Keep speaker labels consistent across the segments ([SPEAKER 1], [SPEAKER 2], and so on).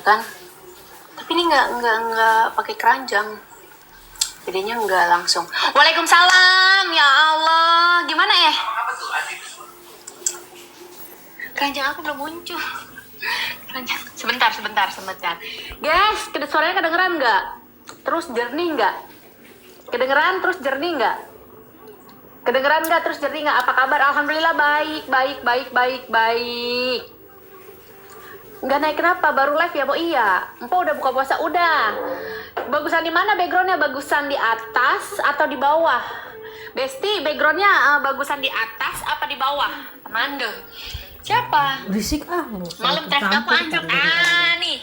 [SPEAKER 1] kan. Tapi ini nggak pakai keranjang. Jadinya nggak langsung. Waalaikumsalam, ya Allah. Gimana ya? Keranjang aku belum muncul. Keranjang. Sebentar. Guys, suaranya kedengeran nggak? Terus jernih nggak? Kedengeran terus jernih nggak? Kedengeran nggak terus jernih nggak? Apa kabar? Alhamdulillah baik. Nggak naik kenapa? Baru live ya, Bo? Iya. Empo udah buka puasa? Udah. Bagusan di mana backgroundnya? Bagusan di atas atau di bawah? Besti, backgroundnya bagusan di atas apa di bawah? Amanda. Siapa?
[SPEAKER 2] Berisik
[SPEAKER 1] Malam traffic aku anjlok. Nih.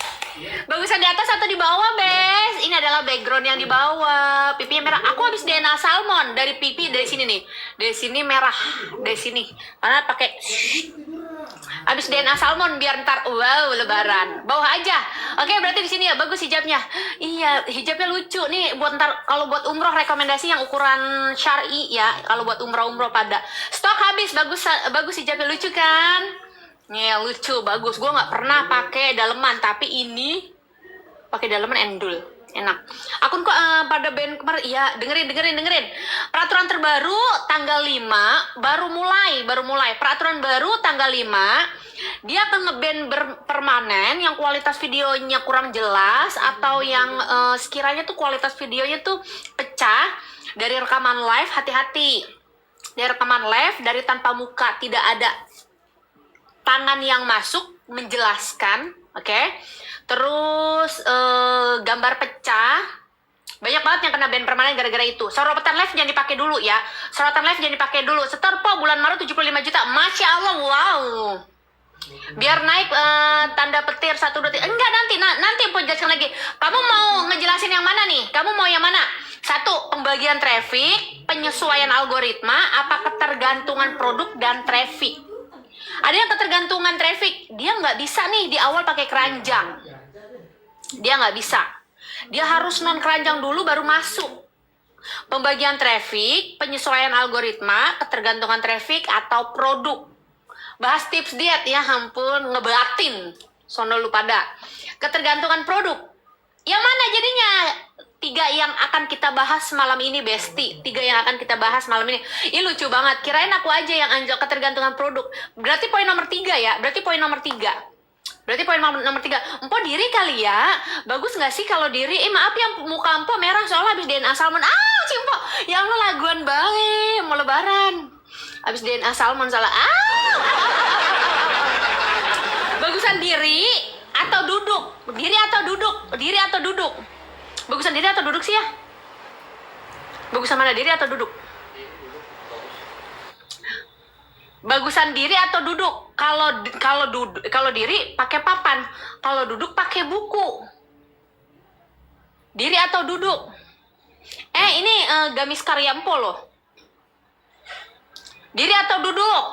[SPEAKER 1] Bagusan di atas atau di bawah, Bes? Ini adalah background yang di bawah. Pipinya merah. Aku habis DNA salmon dari pipi, dari sini nih. Dari sini merah. Dari sini. Karena pakai habis DNA salmon biar ntar wow lebaran. Bawah aja. Oke, berarti di sini ya bagus hijabnya. Iya, hijabnya lucu nih buat ntar kalau buat umroh rekomendasi yang ukuran syar'i ya. Kalau buat umroh pada stok habis, bagus hijabnya lucu kan? Nih lucu, bagus. Gue nggak pernah pakai daleman, tapi ini pakai daleman endul, enak. Akun kok pada band kemarin, iya dengerin. Peraturan terbaru tanggal 5 baru mulai. Peraturan baru tanggal 5 dia akan nge-ban permanen yang kualitas videonya kurang jelas atau yang sekiranya tuh kualitas videonya tuh pecah dari rekaman live, hati-hati. Dari rekaman live, dari tanpa muka, tidak ada tangan yang masuk menjelaskan, oke? Terus gambar pecah, banyak banget yang kena ban permanen gara-gara itu. Sorotan live jangan dipakai dulu ya. Setor po bulan Maret 75 juta. Masya Allah, wow. Biar naik tanda petir 1, 2, 3. Enggak, nanti po jelaskan lagi. Kamu mau ngejelasin yang mana nih? Kamu mau yang mana? 1, pembagian traffic, penyesuaian algoritma, apa ketergantungan produk dan traffic. Ada yang ketergantungan traffic, dia nggak bisa nih di awal pakai keranjang. Dia nggak bisa. Dia harus non keranjang dulu baru masuk. Pembagian traffic, penyesuaian algoritma, ketergantungan traffic atau produk. Bahas tips diet ya, ampun ngebatin. Sono lu pada. Ketergantungan produk. Yang mana jadinya? 3 yang akan kita bahas malam ini, Besti. 3 yang akan kita bahas malam ini. Ini lucu banget. Kirain aku aja yang anjlok ketergantungan produk. Berarti poin nomor 3 ya. Berarti poin nomor 3. Empo diri kali ya. Bagus nggak sih kalau diri? Maaf ya, muka empo merah soalnya habis DNA salmon. Cimpo. Ya Allah, laguan banget. Mau lebaran. Habis DNA salmon salah. Bagusan diri atau duduk? Diri atau duduk? Bagusan diri atau duduk sih ya? Bagusan mana, diri atau duduk? Bagusan diri atau duduk? Kalau diri pakai papan, kalau duduk pakai buku. Diri atau duduk? Ini gamis karya empo loh. Diri atau duduk?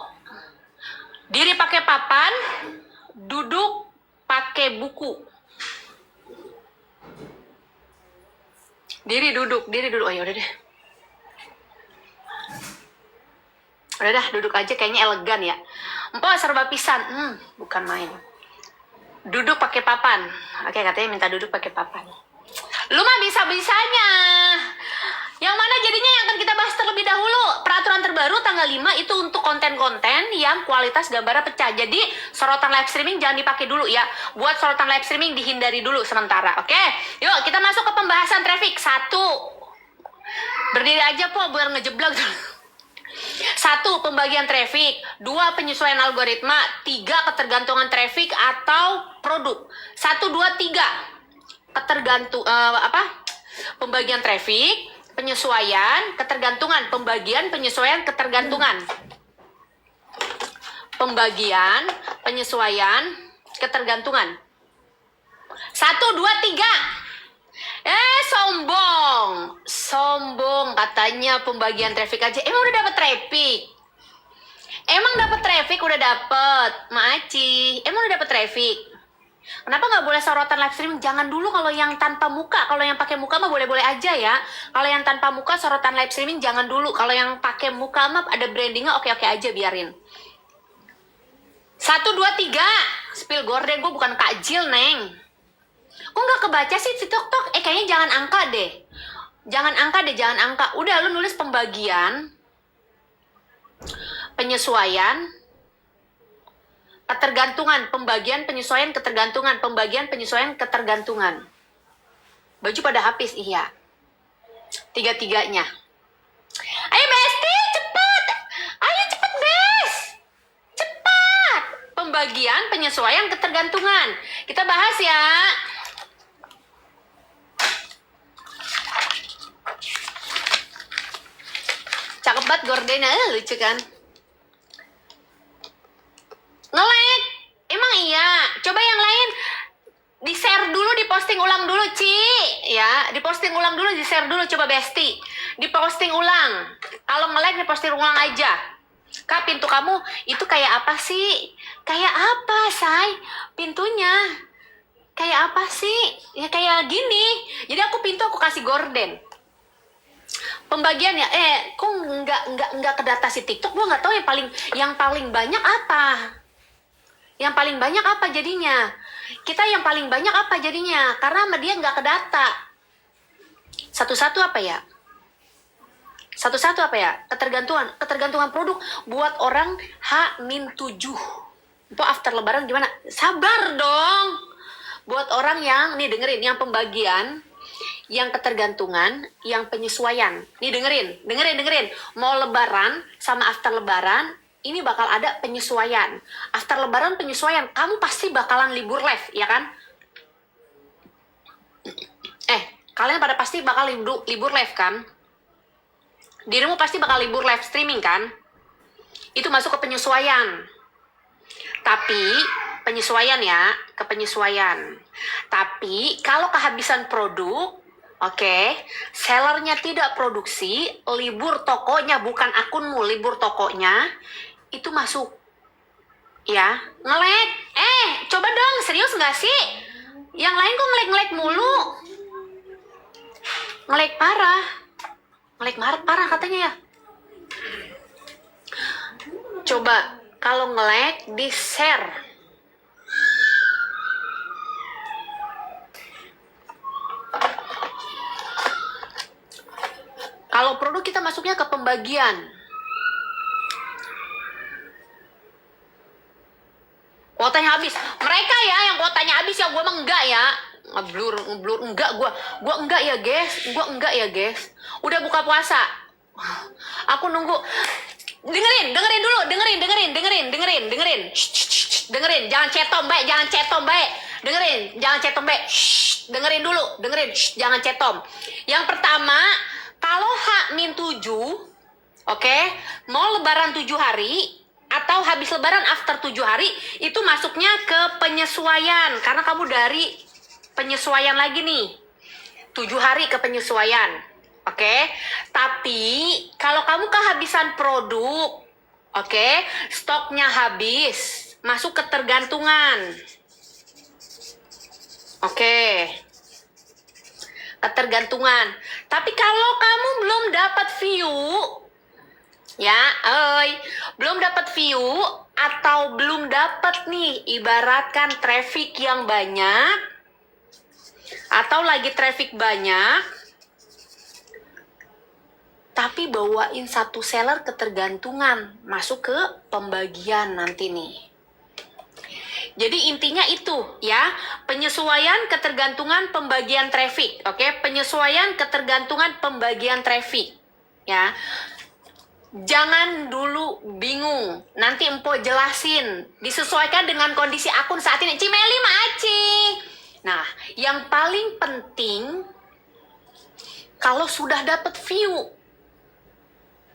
[SPEAKER 1] Diri pakai papan, duduk pakai buku. Diri duduk. Oh ya udah deh. Udah dah, duduk aja kayaknya elegan ya. Empo serba pisan. Bukan main. Duduk pakai papan. Oke, katanya minta duduk pakai papan. Lu mah bisa-bisanya. Yang mana jadinya yang akan kita bahas terlebih dahulu. Peraturan terbaru tanggal 5 itu untuk konten-konten yang kualitas gambarnya pecah. Jadi sorotan live streaming jangan dipakai dulu ya. Buat sorotan live streaming dihindari dulu sementara. Oke? Yuk kita masuk ke pembahasan traffic. 1. Berdiri aja po biar ngejeblak. 1. Pembagian traffic. 2. Penyesuaian algoritma. 3. Ketergantungan traffic atau produk. 1, 2, 3. Pembagian traffic, penyesuaian, ketergantungan. Pembagian, penyesuaian, ketergantungan. Pembagian, penyesuaian, ketergantungan. 1, 2, 3. Sombong katanya pembagian traffic aja. Emang udah dapet traffic? Udah dapet, Maci. Emang udah dapet traffic? Kenapa nggak boleh sorotan live streaming? Jangan dulu kalau yang tanpa muka. Kalau yang pakai muka mah boleh-boleh aja ya. Kalau yang tanpa muka sorotan live streaming jangan dulu. Kalau yang pakai muka mah ada brandingnya oke-oke aja biarin. 1, 2, 3. Spill gorden, gue bukan Kak Jill, Neng. Kok nggak kebaca sih si TikTok? Kayaknya jangan angka deh. Jangan angka. Udah, lu nulis pembagian, penyesuaian, ketergantungan, pembagian, penyesuaian, ketergantungan. Baju pada habis, iya. Tiga-tiganya. Ayo Besti, cepet! Ayo cepet, Bes! Cepat! Pembagian, penyesuaian, ketergantungan. Kita bahas ya. Cakep banget gordennya, lucu kan? Nge-lag? Emang iya? Coba yang lain di-share dulu, di-posting ulang dulu, Ci. Ya, di-posting ulang dulu, di-share dulu, coba Besti. Di-posting ulang. Kalau nge-lag, di-posting ulang aja. Kak, pintu kamu itu kayak apa sih? Kayak apa, Say? Pintunya? Kayak apa sih? Ya kayak gini. Jadi aku pintu aku kasih gorden. Pembagian ya, kok nggak kedata si TikTok? Gue nggak tahu yang paling banyak apa. Yang paling banyak apa jadinya? Kita yang paling banyak apa jadinya? Karena sama dia nggak kedata. Satu-satu apa ya? Ketergantungan produk buat orang H-7. Itu after lebaran gimana? Sabar dong. Buat orang yang, nih dengerin, yang pembagian, yang ketergantungan, yang penyesuaian. Nih dengerin. Mau lebaran sama after lebaran, ini bakal ada penyesuaian. After lebaran penyesuaian, kamu pasti bakalan libur live, ya kan? Kalian pada pasti bakal libur live kan? Dirimu pasti bakal libur live streaming kan? Itu masuk ke penyesuaian. Tapi penyesuaian ya, ke penyesuaian. Tapi kalau kehabisan produk, sellernya tidak produksi, libur tokonya, bukan akunmu, libur tokonya, itu masuk. Ya, nge-lag. Coba dong, serius nggak sih? Yang lain kok nge-lag mulu? Nge-lag parah katanya ya. Coba, kalau nge-lag, di-share. Kalau produk kita masuknya ke pembagian. Kuotanya habis. Mereka ya yang kuotanya habis ya, gue mah enggak ya. Ngeblur enggak gue enggak ya guys. Udah buka puasa. Aku nunggu. Dengerin dulu, dengerin. Shh, dengerin, jangan cetom baik. Dengerin dulu, jangan cetom. Yang pertama, kalau H-7, mau lebaran 7 hari, atau habis lebaran after 7 hari, itu masuknya ke penyesuaian. Karena kamu dari penyesuaian lagi nih. 7 hari ke penyesuaian. Tapi kalau kamu kehabisan produk, stoknya habis, masuk ketergantungan. Ketergantungan. Tapi kalau kamu belum dapat view, belum dapat view atau belum dapat nih, ibaratkan traffic yang banyak atau lagi traffic banyak, tapi bawain satu seller ketergantungan, masuk ke pembagian nanti nih. Jadi intinya itu ya, penyesuaian, ketergantungan, pembagian traffic. Penyesuaian, ketergantungan, pembagian traffic. Ya. Jangan dulu bingung, nanti Empo jelasin, disesuaikan dengan kondisi akun saat ini. Cimeli Maci. Nah, yang paling penting, kalau sudah dapat view,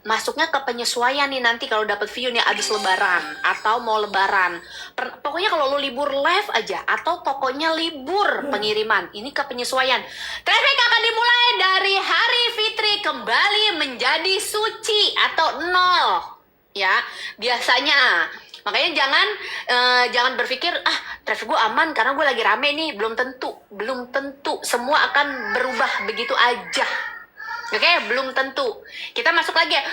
[SPEAKER 1] masuknya ke penyesuaian nih nanti kalau dapat view nih abis lebaran atau mau lebaran. Pokoknya kalau lo libur live aja atau tokonya libur pengiriman, ini ke penyesuaian. Traffic akan dimulai dari hari fitri kembali menjadi suci atau 0. Ya, biasanya. Makanya jangan berpikir traffic gue aman karena gue lagi rame nih. Belum tentu. Semua akan berubah begitu aja. Oke, belum tentu. Kita masuk lagi ya.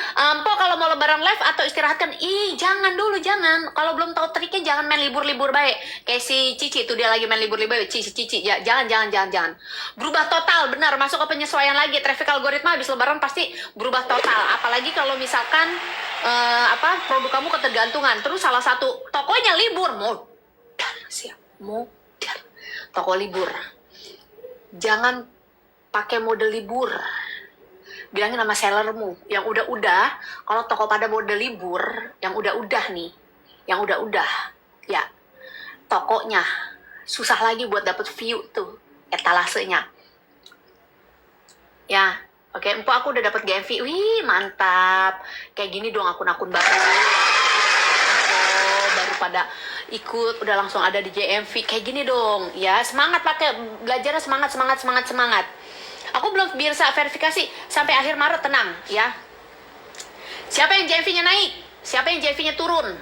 [SPEAKER 1] Mpok kalau mau lebaran live atau istirahatkan? Ih, jangan dulu, jangan. Kalau belum tahu triknya, jangan main libur-libur baik. Kayak si Cici tuh, dia lagi main libur-libur baik. Cici. Ya, jangan. Berubah total, benar. Masuk ke penyesuaian lagi. Traffic algoritma habis lebaran pasti berubah total. Apalagi kalau misalkan produk kamu ketergantungan. Terus salah satu tokonya libur. Modal. Toko libur. Jangan pakai mode libur. Bilangin sama sellermu yang udah-udah, kalau toko pada mode libur, yang udah-udah nih, yang udah-udah, ya, tokonya susah lagi buat dapet view tuh, etalasenya. Ya, oke, empok aku udah dapet GMV, wih mantap, kayak gini dong akun-akun baru, baru pada ikut, udah langsung ada di GMV, kayak gini dong, ya, semangat pakai, belajarnya semangat. Aku belum bisa verifikasi sampai akhir Maret, tenang ya. Siapa yang JV-nya naik? Siapa yang JV-nya turun?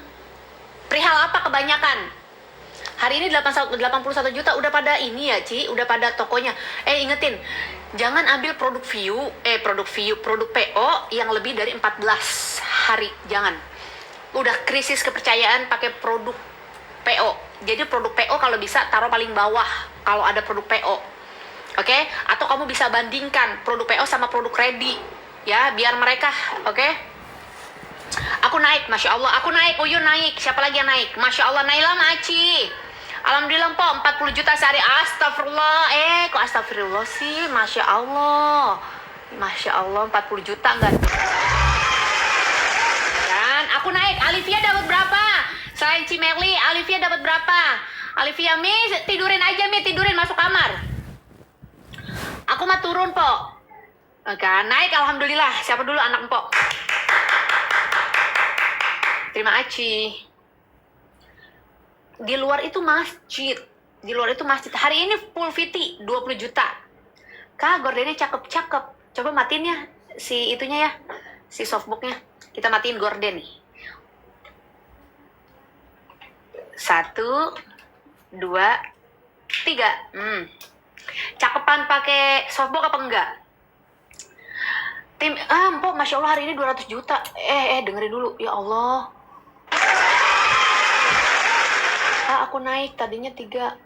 [SPEAKER 1] Perihal apa kebanyakan? Hari ini 81 juta udah pada ini ya, Ci, udah pada tokonya. Ingetin, jangan ambil produk PO yang lebih dari 14 hari, jangan. Udah krisis kepercayaan pakai produk PO. Jadi produk PO kalau bisa taruh paling bawah kalau ada produk PO. Oke, atau kamu bisa bandingkan produk PO sama produk ready, ya, biar mereka, oke. Aku naik, masya Allah, aku naik, Uyun naik, siapa lagi yang naik? Masya Allah, Naila Maci. Alhamdulillah, Mpok, 40 juta sehari, astagfirullah, kok astagfirullah sih, masya Allah, 40 juta enggak? Dan aku naik, Alivia dapat berapa? Selain Cimerli, Alivia dapat berapa? Alivia, tidurin aja, tidurin, masuk kamar. Aku mah turun, Pok. Oke, naik alhamdulillah. Siapa dulu anak Pok? Terima Aci. Di luar itu masjid. Hari ini full VT 20 juta. Kak, gordennya cakep-cakep. Coba matiin ya si itunya ya. Si softbooknya. Kita matiin gorden nih. 1, 2, 3. Cakepan pakai softbook apa enggak? Mpok, masya Allah hari ini 200 juta. Dengerin dulu, ya Allah. Aku naik, tadinya 3.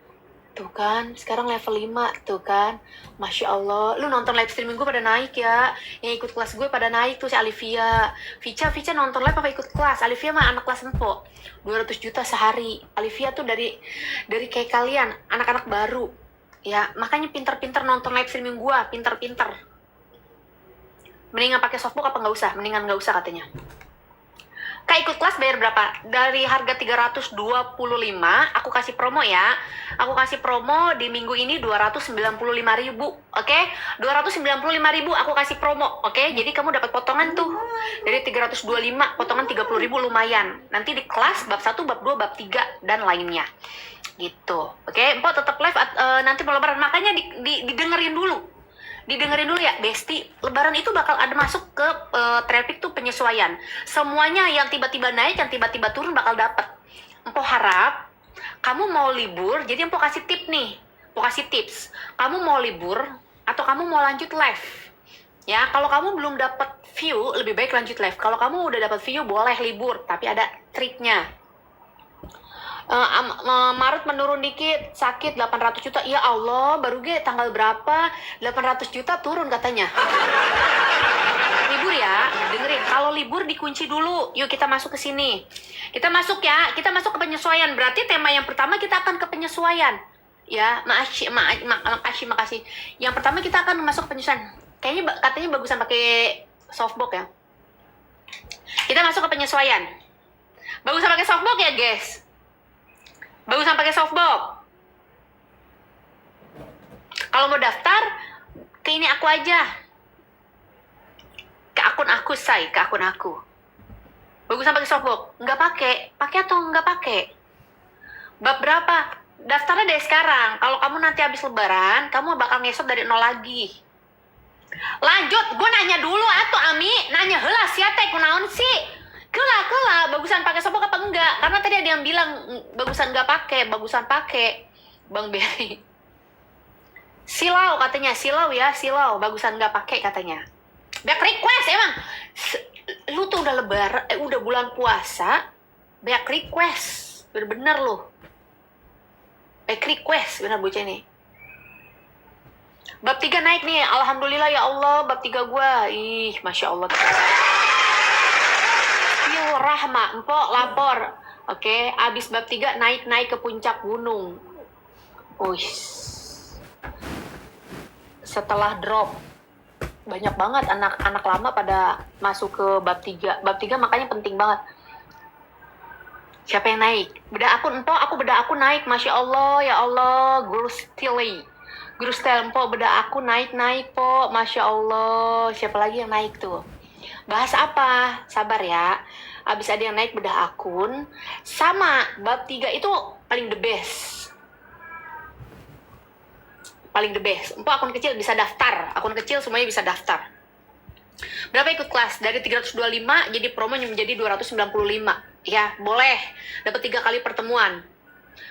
[SPEAKER 1] Tuh kan, sekarang level 5, tuh kan. Masya Allah, lu nonton live streaming gue pada naik ya. Yang ikut kelas gue pada naik tuh si Alivia. Vica nonton live apa ikut kelas? Alivia mah anak kelas Mpok. 200 juta sehari. Alivia tuh dari kayak kalian, anak-anak baru. Ya, makanya pinter-pinter nonton live streaming gue, pinter-pinter. Mendingan pakai softbook apa nggak usah? Mendingan nggak usah katanya. Kak, ikut kelas bayar berapa? Dari harga 325, aku kasih promo ya. Aku kasih promo di minggu ini 295.000, oke? 295.000 aku kasih promo, oke? Jadi kamu dapat potongan tuh. Dari 325, potongan 30.000 lumayan. Nanti di kelas bab 1, bab 2, bab 3 dan lainnya. Gitu. Oke, Mpok tetap live nanti mau lebaran. Makanya didengerin dulu. Didengerin dulu ya, Besti. Lebaran itu bakal ada masuk ke traffic tuh penyesuaian. Semuanya yang tiba-tiba naik, yang tiba-tiba turun bakal dapet. Mpok harap kamu mau libur, jadi Mpok kasih tip nih. Mpok kasih tips. Kamu mau libur atau kamu mau lanjut live? Ya, kalau kamu belum dapat view, lebih baik lanjut live. Kalau kamu udah dapat view, boleh libur, tapi ada triknya. Maret menurun dikit, sakit 800 juta. Ya Allah, baru tanggal berapa? 800 juta turun katanya. Libur ya, dengerin. Kalau libur dikunci dulu. Yuk kita masuk ke sini. Kita masuk ya, kita masuk ke penyesuaian. Berarti tema yang pertama kita akan ke penyesuaian. Ya, makasih. Yang pertama kita akan masuk ke penyesuaian. Kayaknya katanya bagusan pakai softbook ya. Kita masuk ke penyesuaian. Bagusan pakai softbook ya, guys. Bagusan pakai softbox. Kalau mau daftar, ke ini aku aja. Ke akun aku, say. Ke akun aku. Bagusan pakai softbox. Nggak pakai. Pakai atau nggak pakai? Bab berapa? Daftarnya dari sekarang. Kalau kamu nanti habis lebaran, kamu bakal ngesot dari 0 lagi. Lanjut. Gue nanya dulu atuh, Ami. Nanya heula sia teh kunaon sih? Kela, bagusan pakai softbox apa enggak? Karena tadi ada yang bilang bagusan nggak pakai, bagusan pakai. Bang Berry. Silau katanya, silau ya, bagusan nggak pakai katanya. Banyak request emang. Lu tuh udah lebaran, udah bulan puasa, banyak request. Bener-bener lu. Banyak request, bener bocah ini. Bab 3 naik nih, alhamdulillah ya Allah, bab 3 gua. Ih, Masya Allah. Yo, Rahma, empok lapor. Oke, abis bab 3 naik ke puncak gunung. Wih. Setelah drop, banyak banget anak-anak lama pada masuk ke bab 3. Bab 3 makanya penting banget. Siapa yang naik? Beda akun, empok, aku beda akun naik. Masya Allah, ya Allah, Guru Stili. Guru Style, empok, beda aku naik, po. Masya Allah. Siapa lagi yang naik tuh? Bahas apa? Sabar ya. Abis ada yang naik bedah akun. Sama, bab 3 itu paling the best. Paling the best. Empok akun kecil bisa daftar. Akun kecil semuanya bisa daftar. Berapa ikut kelas? Dari 325 jadi promo menjadi 295. Ya, boleh. Dapat 3 kali pertemuan.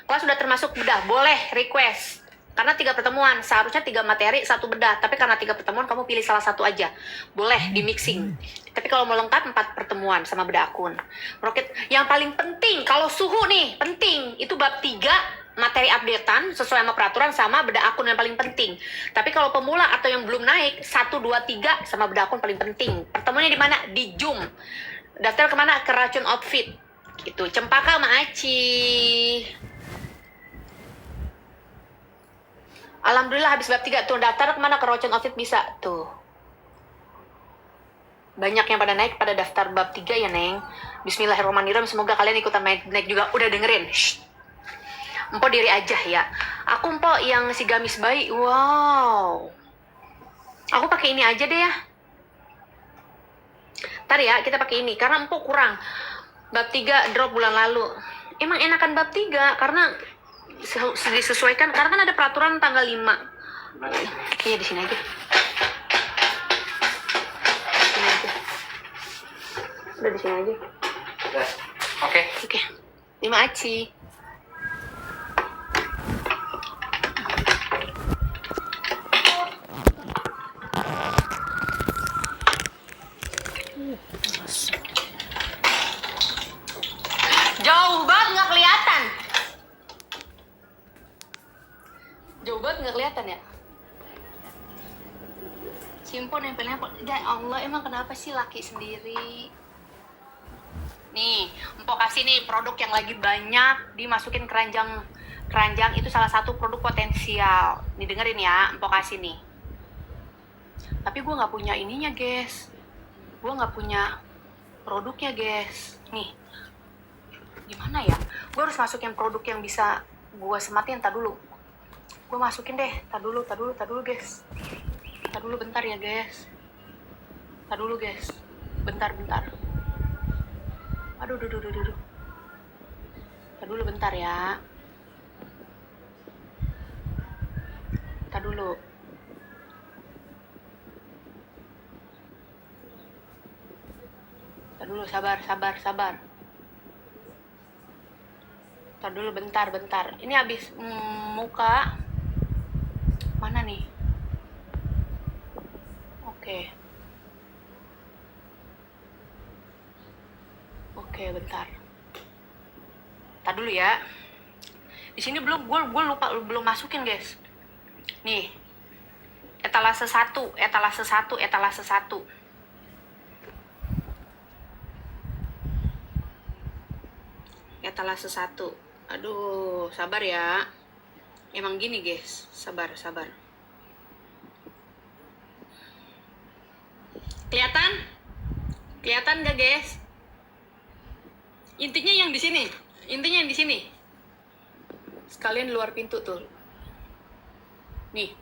[SPEAKER 1] Kelas sudah termasuk bedah. Boleh request. Karena 3 pertemuan, seharusnya 3 materi, 1 bedah. Tapi karena 3 pertemuan, kamu pilih salah satu aja. Boleh di mixing. Tapi kalau mau lengkap, 4 pertemuan sama bedah akun. Rocket, yang paling penting, kalau suhu nih, penting. Itu bab 3, materi updatean, sesuai sama peraturan, sama bedah akun yang paling penting. Tapi kalau pemula atau yang belum naik, 1, 2, 3, sama bedah akun paling penting. Pertemuannya di mana? Di Zoom. Daftar kemana? Ke Racun Outfit. Gitu. Cempaka sama Aci. Alhamdulillah habis bab 3 tuh daftar kemana? Ke Racun Outfit bisa tuh. Banyak yang pada naik pada daftar bab 3 ya Neng. Bismillahirrahmanirrahim, semoga kalian ikutan naik juga. Udah dengerin. Shh. Empok diri aja ya. Aku empok yang si gamis bayi. Wow. Aku pakai ini aja deh ya. Ntar ya kita pakai ini karena empok kurang. Bab 3 drop bulan lalu. Emang enakan bab 3 karena disesuaikan karena kan ada peraturan tanggal 5. Iya di sini aja. Sini aja. Udah di sini aja.
[SPEAKER 2] Oke.
[SPEAKER 1] Oke. 5 Aci. Jauh banget nggak kelihatan. Jauh banget nggak kelihatan ya. Simpon nempelnya. Ya Allah, emang kenapa sih laki sendiri? Nih, empok kasih nih produk yang lagi banyak dimasukin keranjang. Keranjang itu salah satu produk potensial. Nih dengerin ya, empok kasih nih. Tapi gue nggak punya ininya, guys. Gue nggak punya produknya, guys. Nih, gimana ya? Gue harus masukin produk yang bisa gue sematin. Tar dulu. Gue masukin deh. Tar dulu, guys. Tar dulu bentar ya, guys. Tar dulu, guys. Bentar. Aduh. Tar dulu bentar ya. Tar dulu. Tar dulu, sabar. Tar dulu bentar. Ini habis muka. Mana nih? Oke, bentar. Tar dulu ya. Di sini gue lupa belum masukin, guys. Nih. Etalase 1. Etalase 1. Aduh, sabar ya. Emang gini, guys. Sabar. Kelihatan gak, guys? Intinya yang di sini. Sekalian luar pintu tuh. Nih.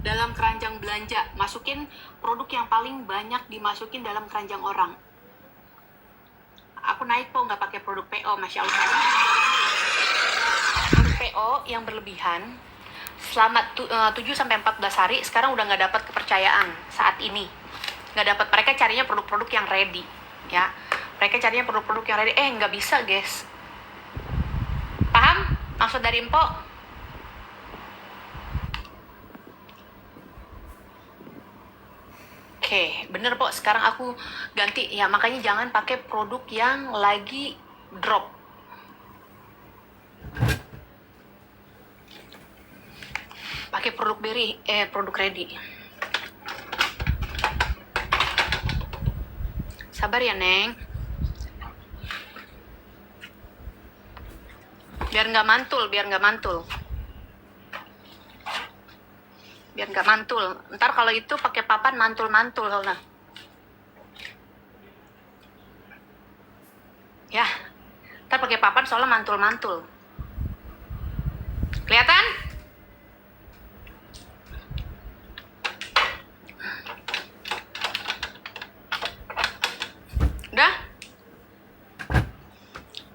[SPEAKER 1] Dalam keranjang belanja, masukin produk yang paling banyak dimasukin dalam keranjang orang. Aku naik po nggak pakai produk PO, Masya Allah. Produk PO yang berlebihan selama 7-14 hari sekarang udah nggak dapat kepercayaan saat ini. Nggak dapat, mereka carinya produk-produk yang ready ya. Mereka carinya produk-produk yang ready. Nggak bisa, guys. Paham maksud dari Empok? Oke, bener Pok. Sekarang aku ganti. Ya, makanya jangan pakai produk yang lagi drop. Pakai produk ready. Sabar ya, Neng. Biar nggak mantul. Biar nggak mantul. Ntar kalau itu pakai papan mantul-mantul soalnya. Ya, ntar pakai papan soalnya mantul-mantul. Kelihatan? Udah?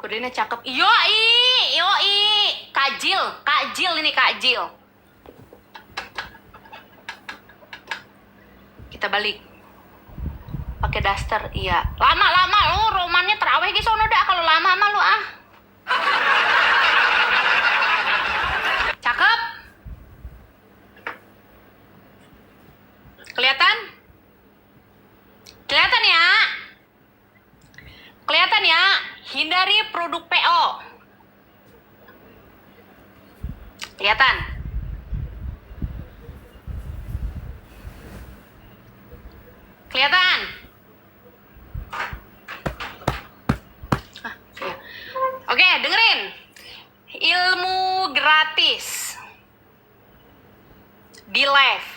[SPEAKER 1] Kodenya cakep. Yoi. Kajil ini kajil. Kita balik. Pakai daster, iya. Lama lu romannya terawih ge sono dah kalau lama mah lu ah. Cakep. Kelihatan? Kelihatan ya? Hindari produk PO. Kelihatan? Kelihatan? Iya. Oke, dengerin. Ilmu gratis di live.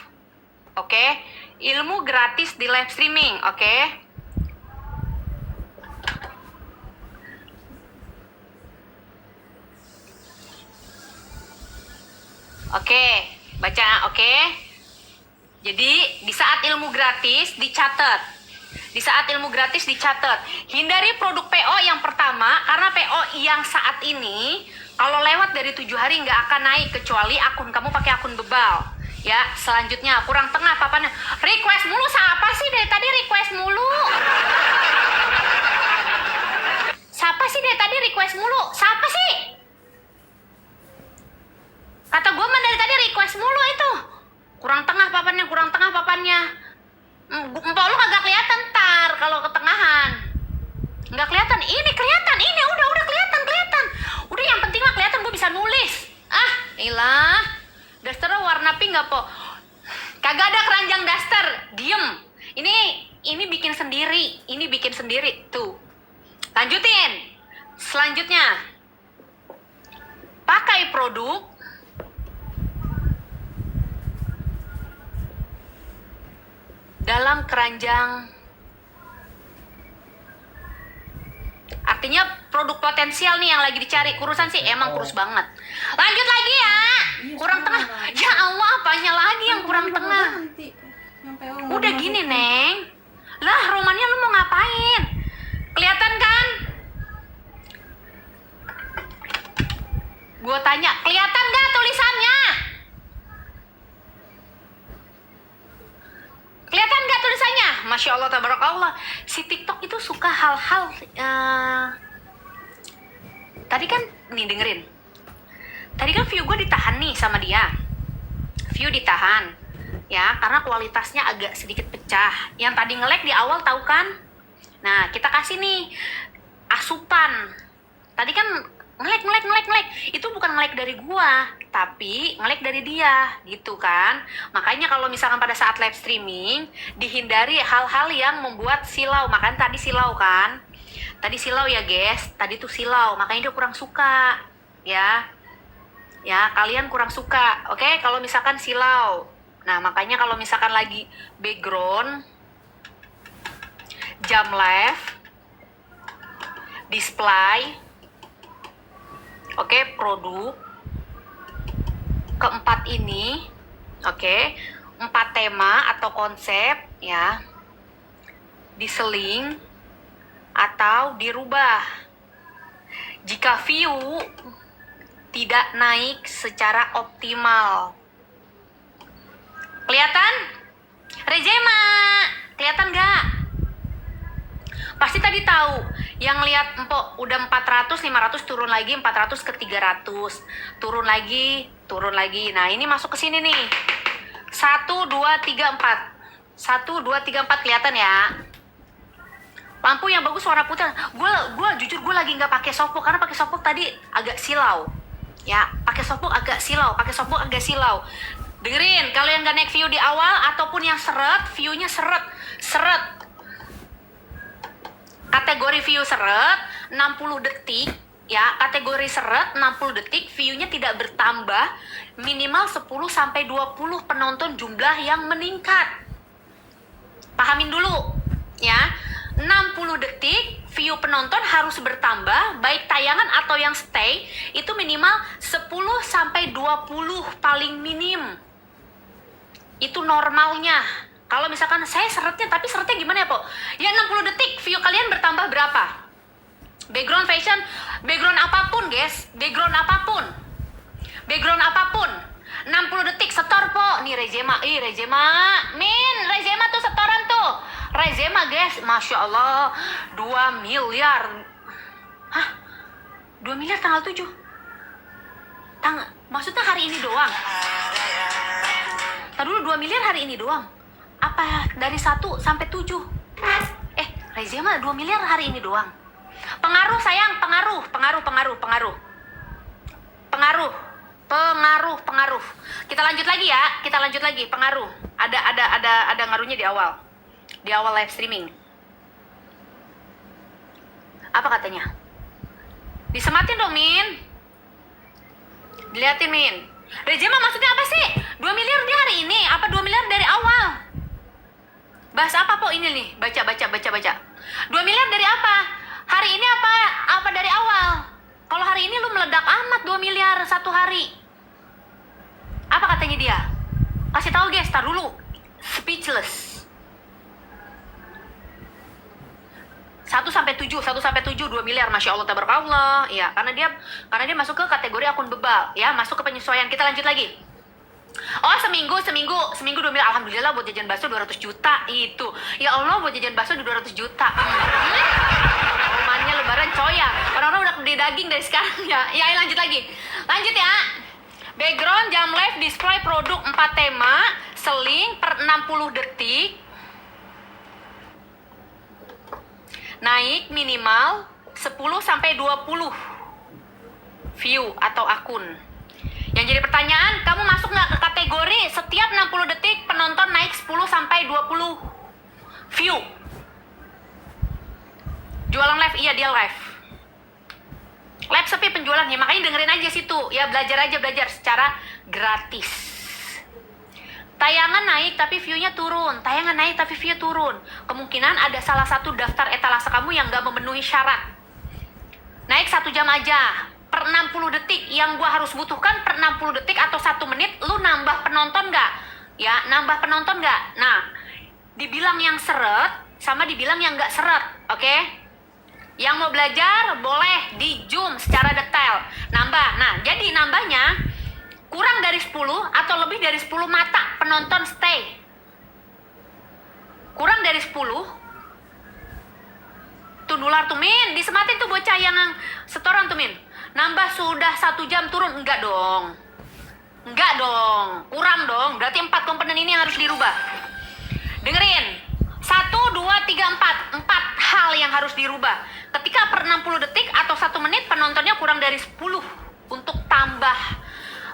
[SPEAKER 1] Oke? Ilmu gratis di live streaming, oke? Oke, baca, oke? Jadi, di saat ilmu gratis dicatat. Hindari produk PO yang pertama, karena PO yang saat ini kalau lewat dari 7 hari nggak akan naik kecuali akun kamu pakai akun bebal. Ya, selanjutnya kurang tengah papannya. Request mulu, siapa sih dari tadi request mulu? Siapa sih? Kata gue mah dari tadi request mulu itu. Kurang tengah papannya. Empok lu kagak kelihatan ntar kalau ketengahan. Nggak kelihatan. Ini kelihatan. Ini udah kelihatan. Udah yang penting mah kelihatan gue bisa nulis. Ah, ilah. Dasternya warna pink nggak, Po? Kagak ada keranjang daster. Diem. Ini bikin sendiri. Tuh. Lanjutin. Selanjutnya. Pakai produk dalam keranjang. Artinya produk potensial nih yang lagi dicari. Kurusan sih emang kurus banget. Lanjut lagi ya. Kurang tengah. Ya Allah, apanya lagi yang kurang tengah? Udah gini, Neng. Lah, romannya lu mau ngapain? Kelihatan kan? Gua tanya, kelihatan gak tulisannya? Kelihatan gak tulisannya? Masya Allah, tabarakallah. Si TikTok itu suka hal-hal tadi kan, nih dengerin. Tadi kan view gue ditahan nih sama dia. View ditahan. Ya, karena kualitasnya agak sedikit pecah. Yang tadi nge-lag di awal tahu kan? Nah, kita kasih nih asupan. Tadi kan nge-lag. Itu bukan nge-lag dari gua, tapi nge-lag dari dia, gitu kan. Makanya kalau misalkan pada saat live streaming, dihindari hal-hal yang membuat silau. Makanya tadi silau kan. Tadi silau ya, guys. Tadi tuh silau, makanya dia kurang suka. Ya, kalian kurang suka. Oke, kalau misalkan silau. Nah, makanya kalau misalkan lagi background, jam live, display, oke, produk, keempat ini, oke, 4 tema atau konsep, ya, diseling atau dirubah. Jika view tidak naik secara optimal. Kelihatan? Rejema, kelihatan gak? Pasti tadi tahu, yang lihat empok udah 400, 500 turun lagi, 400 ke 300, turun lagi. Nah, ini masuk ke sini nih. 1, 2, 3, 4. 1, 2, 3, 4 kelihatan ya. Lampu yang bagus warna putih. Gue jujur gue lagi nggak pakai softbox karena pakai softbox tadi agak silau. Ya, pakai softbox agak silau. Dengerin, kalau yang nggak naik view di awal ataupun yang seret, view-nya seret. Kategori view seret 60 detik. Ya, kategori seret 60 detik, view-nya tidak bertambah, minimal 10 sampai 20 penonton jumlah yang meningkat. Pahamin dulu, ya. 60 detik, view penonton harus bertambah, baik tayangan atau yang stay, itu minimal 10 sampai 20 paling minim. Itu normalnya. Kalau misalkan saya seretnya, tapi seretnya gimana ya, Po? Ya 60 detik, view kalian bertambah berapa? Background fashion, background apapun, guys. Background apapun. 60 detik, setor, Po. Nih, Rezema. Rezema tuh setoran tuh. Rezema, guys. Masya Allah. 2 miliar. Hah? 2 miliar tanggal 7? Maksudnya hari ini doang? Tadi dulu 2 miliar hari ini doang. Apa dari 1 sampai 7? Rezema 2 miliar hari ini doang. Pengaruh sayang, pengaruh. Kita lanjut lagi, pengaruh. Ada ngaruhnya di awal live streaming. Apa katanya? Disematin dong, Min. Diliatin, Min. Rezema maksudnya apa sih? 2 miliar di hari ini? Apa 2 miliar dari awal? Bahas apa, Po? Ini nih, baca. 2 miliar dari apa? Hari ini apa dari awal? Kalau hari ini lu meledak amat 2 miliar satu hari. Apa katanya dia? Kasih tahu, guys, tar dulu. Speechless. 1 sampai 7, 2 miliar, Masya Allah, tabarakallah. Ya, karena dia masuk ke kategori akun bebal, ya, masuk ke penyesuaian. Kita lanjut lagi. Oh, seminggu 2 miliar. Alhamdulillah buat jajan bakso 200 juta itu. Ya Allah, buat jajan bakso 200 juta. Romannya lebaran, coy ya. Orang-orang udah beli daging dari sekarang ya. Ya, lanjut lagi. Lanjut ya. Background jam live display produk 4 tema, seling per 60 detik. Naik minimal 10 sampai 20 view atau akun. Yang jadi pertanyaan, kamu masuk nggak ke kategori setiap 60 detik penonton naik 10 sampai 20 view? Jualan live, iya dia live. Live sepi penjualannya, makanya dengerin aja situ. Ya belajar secara gratis. Tayangan naik tapi view-nya turun. Kemungkinan ada salah satu daftar etalase kamu yang nggak memenuhi syarat. Naik 1 jam aja. Per 60 detik yang gua harus butuhkan per 60 detik atau 1 menit, lu nambah penonton nggak? Ya, nambah penonton nggak? Nah, dibilang yang seret sama dibilang yang nggak seret, oke? Yang mau belajar boleh di zoom secara detail. Nambah. Nah, jadi nambahnya kurang dari 10 atau lebih dari 10 mata penonton stay. Kurang dari 10. Tuh nular tuh, Min. Disematin tuh bocah yang setoran tuh, Min. Nambah sudah 1 jam turun. Enggak dong. Kurang dong. Berarti 4 komponen ini yang harus dirubah. Dengerin. 1, 2, 3, 4. 4 hal yang harus dirubah. Ketika per 60 detik atau 1 menit penontonnya kurang dari 10 untuk tambah.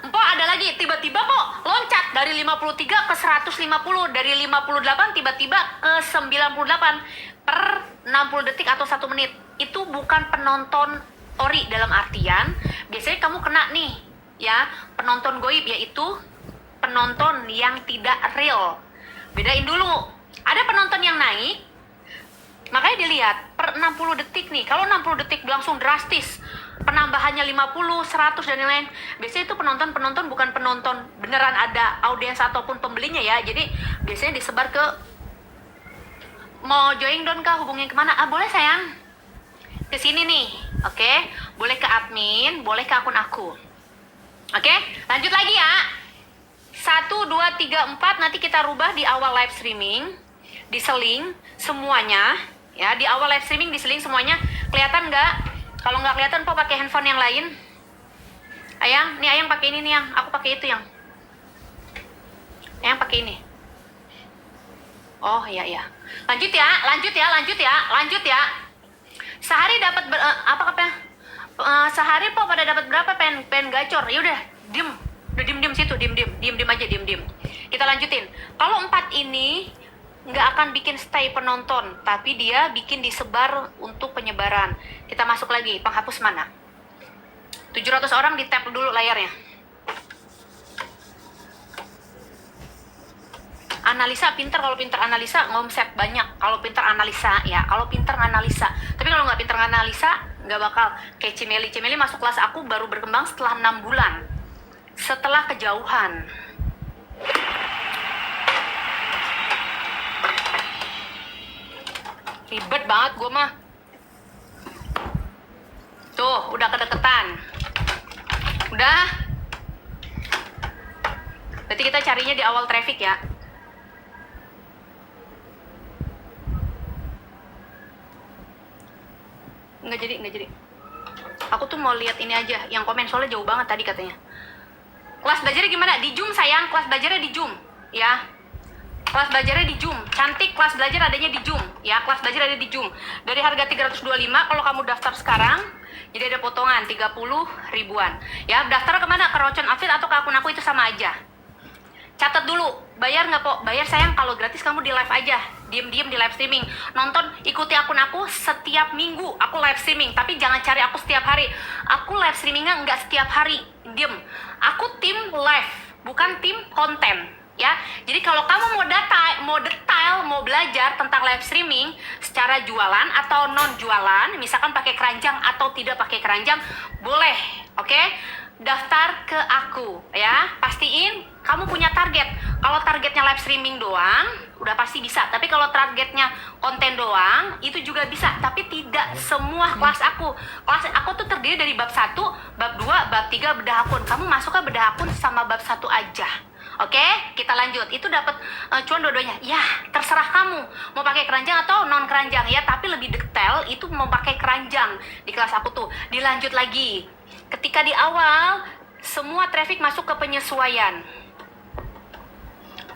[SPEAKER 1] Empok ada lagi, tiba-tiba kok loncat dari 53 ke 150, dari 58 tiba-tiba ke 98 per 60 detik atau 1 menit. Itu bukan penonton ori, dalam artian biasanya kamu kena nih, ya, penonton goib, yaitu penonton yang tidak real. Bedain dulu. Ada penonton yang naik, makanya dilihat per 60 detik nih. Kalau 60 detik langsung drastis, penambahannya 50, 100 dan lain-lain. Biasanya itu penonton bukan penonton beneran ada audiens ataupun pembelinya ya. Jadi biasanya disebar ke, mau join don kah, hubungin kemana? Boleh sayang, ke sini nih, oke? Boleh ke admin, boleh ke akun aku. Oke, lanjut lagi ya. 1, 2, 3, 4 nanti kita rubah di awal live streaming, diseling semuanya. Ya, di awal live streaming diseling semuanya. Kelihatan nggak? Kalau nggak kelihatan, Po pakai handphone yang lain. Ayang, nih Ayang pakai ini nih, Yang. Aku pakai itu, Yang. Ayang pakai ini. Oh iya iya. Lanjut ya. Sehari dapat sehari po pada dapat berapa pen gacor? Ya udah, diem. Udah diem situ, diem aja, diem. Kita lanjutin. Kalau 4 ini nggak akan bikin stay penonton, tapi dia bikin disebar untuk penyebaran. Kita masuk lagi, penghapus mana? 700 orang di tap dulu layarnya. Analisa pinter, kalau pinter analisa ngomset banyak. Kalau pinter analisa ya, kalau pinter analisa. Tapi kalau nggak pinter analisa nggak bakal kayak Cimeli masuk kelas aku baru berkembang setelah 6 bulan, setelah kejauhan. Ribet banget gue mah. Tuh udah kedeketan, udah. Berarti kita carinya di awal traffic ya. Nggak jadi. Aku tuh mau lihat ini aja, yang komen soalnya jauh banget tadi katanya. Kelas belajarnya gimana? Di Zoom sayang, kelas belajarnya di Zoom ya. Kelas belajarnya di Zoom. Cantik, kelas belajar adanya di Zoom ya. Kelas belajar ada di Zoom. Dari harga 325 kalau kamu daftar sekarang, jadi ada potongan 30 ribuan. Ya, daftar kemana? Ke Rocon Outfit atau ke akun aku itu sama aja. Catat dulu, bayar nggak po? Bayar sayang, kalau gratis kamu di live aja, diem di live streaming. Nonton, ikuti akun aku setiap minggu, aku live streaming. Tapi jangan cari aku setiap hari. Aku live streamingnya nggak setiap hari, diem. Aku tim live, bukan tim konten. Ya, jadi kalau kamu mau detail, mau belajar tentang live streaming secara jualan atau non jualan, misalkan pakai keranjang atau tidak pakai keranjang, boleh, oke? Daftar ke aku ya, pastiin kamu punya target. Kalau targetnya live streaming doang udah pasti bisa, tapi kalau targetnya konten doang itu juga bisa, tapi tidak semua kelas aku tuh terdiri dari bab 1, bab 2, bab 3 bedah akun. Kamu masuk ke bedah akun sama bab 1 aja. Oke, kita lanjut. Itu dapat cuan dua-duanya. Ya, terserah kamu mau pakai keranjang atau non keranjang ya, tapi lebih detail itu mau pakai keranjang di kelas aku tuh. Dilanjut lagi. Ketika di awal semua traffic masuk ke penyesuaian.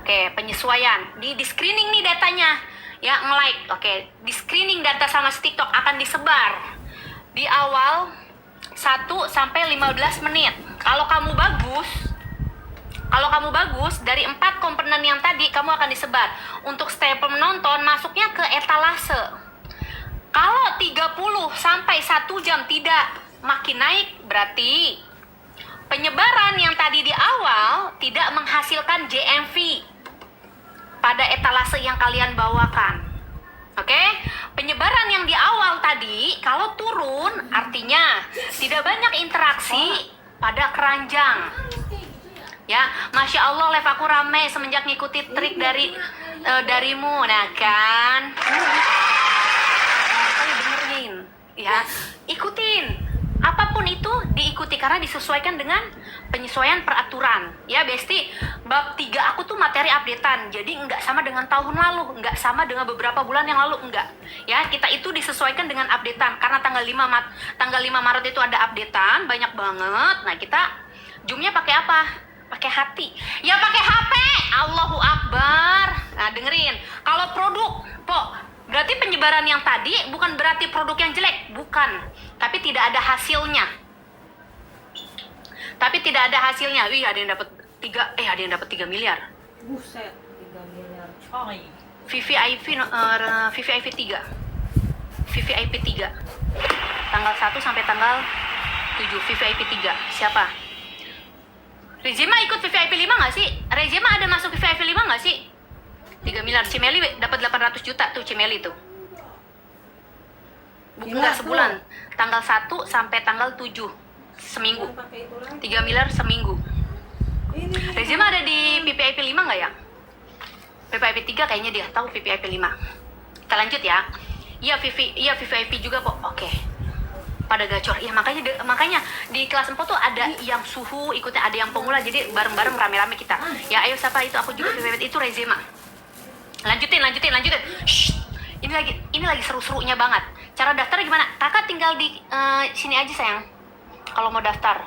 [SPEAKER 1] Oke, penyesuaian. Di screening nih datanya. Ya, nge-like. Oke, di screening data sama TikTok akan disebar di awal 1 sampai 15 menit. Kalau kamu bagus dari 4 komponen yang tadi, kamu akan disebar. Untuk step menonton masuknya ke etalase. Kalau 30 sampai 1 jam tidak, makin naik, berarti penyebaran yang tadi di awal tidak menghasilkan JMV pada etalase yang kalian bawakan. Oke? Penyebaran yang di awal tadi kalau turun artinya tidak banyak interaksi pada keranjang. Ya, Masya Allah live aku rame semenjak ngikuti trik darimu. Nah kan, benerin ya, ikutin. Apapun itu diikuti karena disesuaikan dengan penyesuaian peraturan. Ya Besti, bab 3 aku tuh materi updatean. Jadi nggak sama dengan tahun lalu, nggak sama dengan beberapa bulan yang lalu, enggak. Ya, kita itu disesuaikan dengan updatean. Karena tanggal 5 Maret itu ada updatean banyak banget. Nah, kita zoomnya pakai apa? Pakai hati. Ya pakai HP. Allahu Akbar. Nah, dengerin. Kalau produk, berarti penyebaran yang tadi bukan berarti produk yang jelek, bukan. Tapi tidak ada hasilnya. Wih, ada yang dapat 3 miliar.
[SPEAKER 3] Buset, 3 miliar coy.
[SPEAKER 1] VVIP 3. VVIP 3. Tanggal 1 sampai tanggal 7 VVIP 3. Siapa? Rezema ikut VVIP 5 nggak sih? Rezema ada masuk VVIP 5 nggak sih? 3 miliar. Cimeli dapat 800 juta tuh Cimeli tuh. Enggak sebulan. Tanggal 1 sampai tanggal 7 seminggu. 3 miliar seminggu. Rezema ada di VVIP 5 nggak ya? VVIP 3 kayaknya dia tahu VVIP 5. Kita lanjut ya. Iya VVIP juga kok. Oke. Pada gacor. Ya makanya di kelas 4 tuh ada yang suhu ikutnya, ada yang pemula, jadi bareng-bareng rame-rame kita. Ya ayo siapa itu, aku juga VVIP itu Rezema. Lanjutin. Shh. Ini lagi seru-serunya banget. Cara daftar gimana? Kakak tinggal di sini aja sayang. Kalau mau daftar.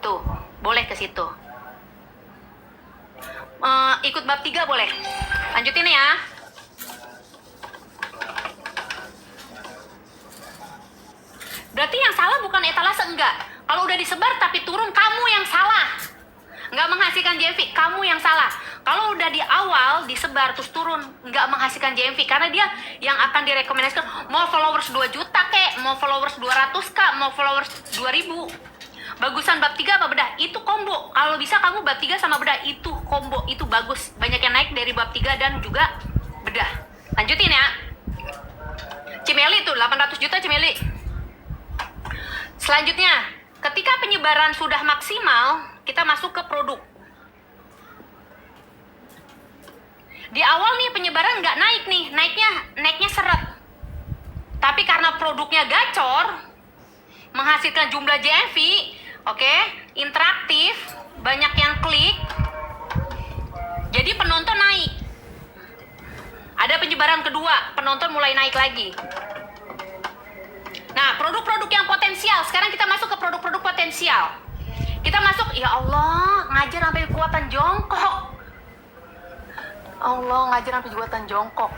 [SPEAKER 1] Tuh, boleh ke situ. Ikut bab 3 boleh. Lanjutin ya. Berarti yang salah bukan etalase, enggak. Kalau udah disebar tapi turun, kamu yang salah. Nggak menghasilkan JMV, kamu yang salah. Kalau udah di awal disebar terus turun, nggak menghasilkan JMV, karena dia yang akan direkomendasikan mau followers 2 juta kek, mau followers 200 kak, mau followers 2000. Bagusan bab 3 apa bedah? Itu combo. Kalau bisa kamu bab 3 sama bedah, itu combo, itu bagus. Banyak yang naik dari bab 3 dan juga bedah. Lanjutin ya. Cimeli tuh 800 juta Cimeli. Selanjutnya, ketika penyebaran sudah maksimal, kita masuk ke produk. Di awal nih penyebaran nggak naik nih, naiknya seret. Tapi karena produknya gacor, menghasilkan jumlah JMV, oke, interaktif, banyak yang klik, jadi penonton naik. Ada penyebaran kedua, penonton mulai naik lagi. Nah, produk-produk yang potensial. Sekarang kita masuk ke produk-produk potensial. Kita masuk, ya Allah, ngajar sampai kekuatan jongkok. Allah, ngajar sampai kekuatan jongkok.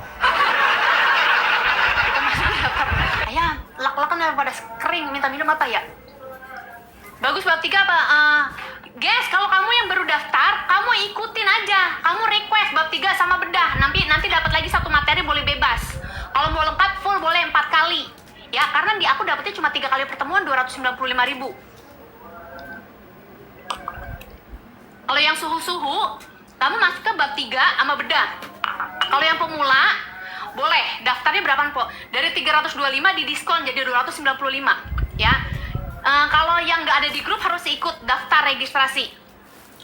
[SPEAKER 1] Kita masuk ke daftar. Ayah, lak-lakan pada kering, minta minum apa ya? Bagus bab 3 apa? Guys, kalau kamu yang baru daftar, kamu ikutin aja. Kamu request bab 3 sama bedah. Nanti dapat lagi satu materi, boleh bebas. Kalau mau lengkap full boleh 4 kali. Ya, karena di aku dapetnya cuma 3 kali pertemuan 295.000. Kalau yang suhu-suhu, kamu masuk ke bab 3 sama bedah. Kalau yang pemula, boleh. Daftarnya berapaan, Po? Dari 325 di diskon jadi 295. Ya. Kalau yang nggak ada di grup harus ikut daftar registrasi.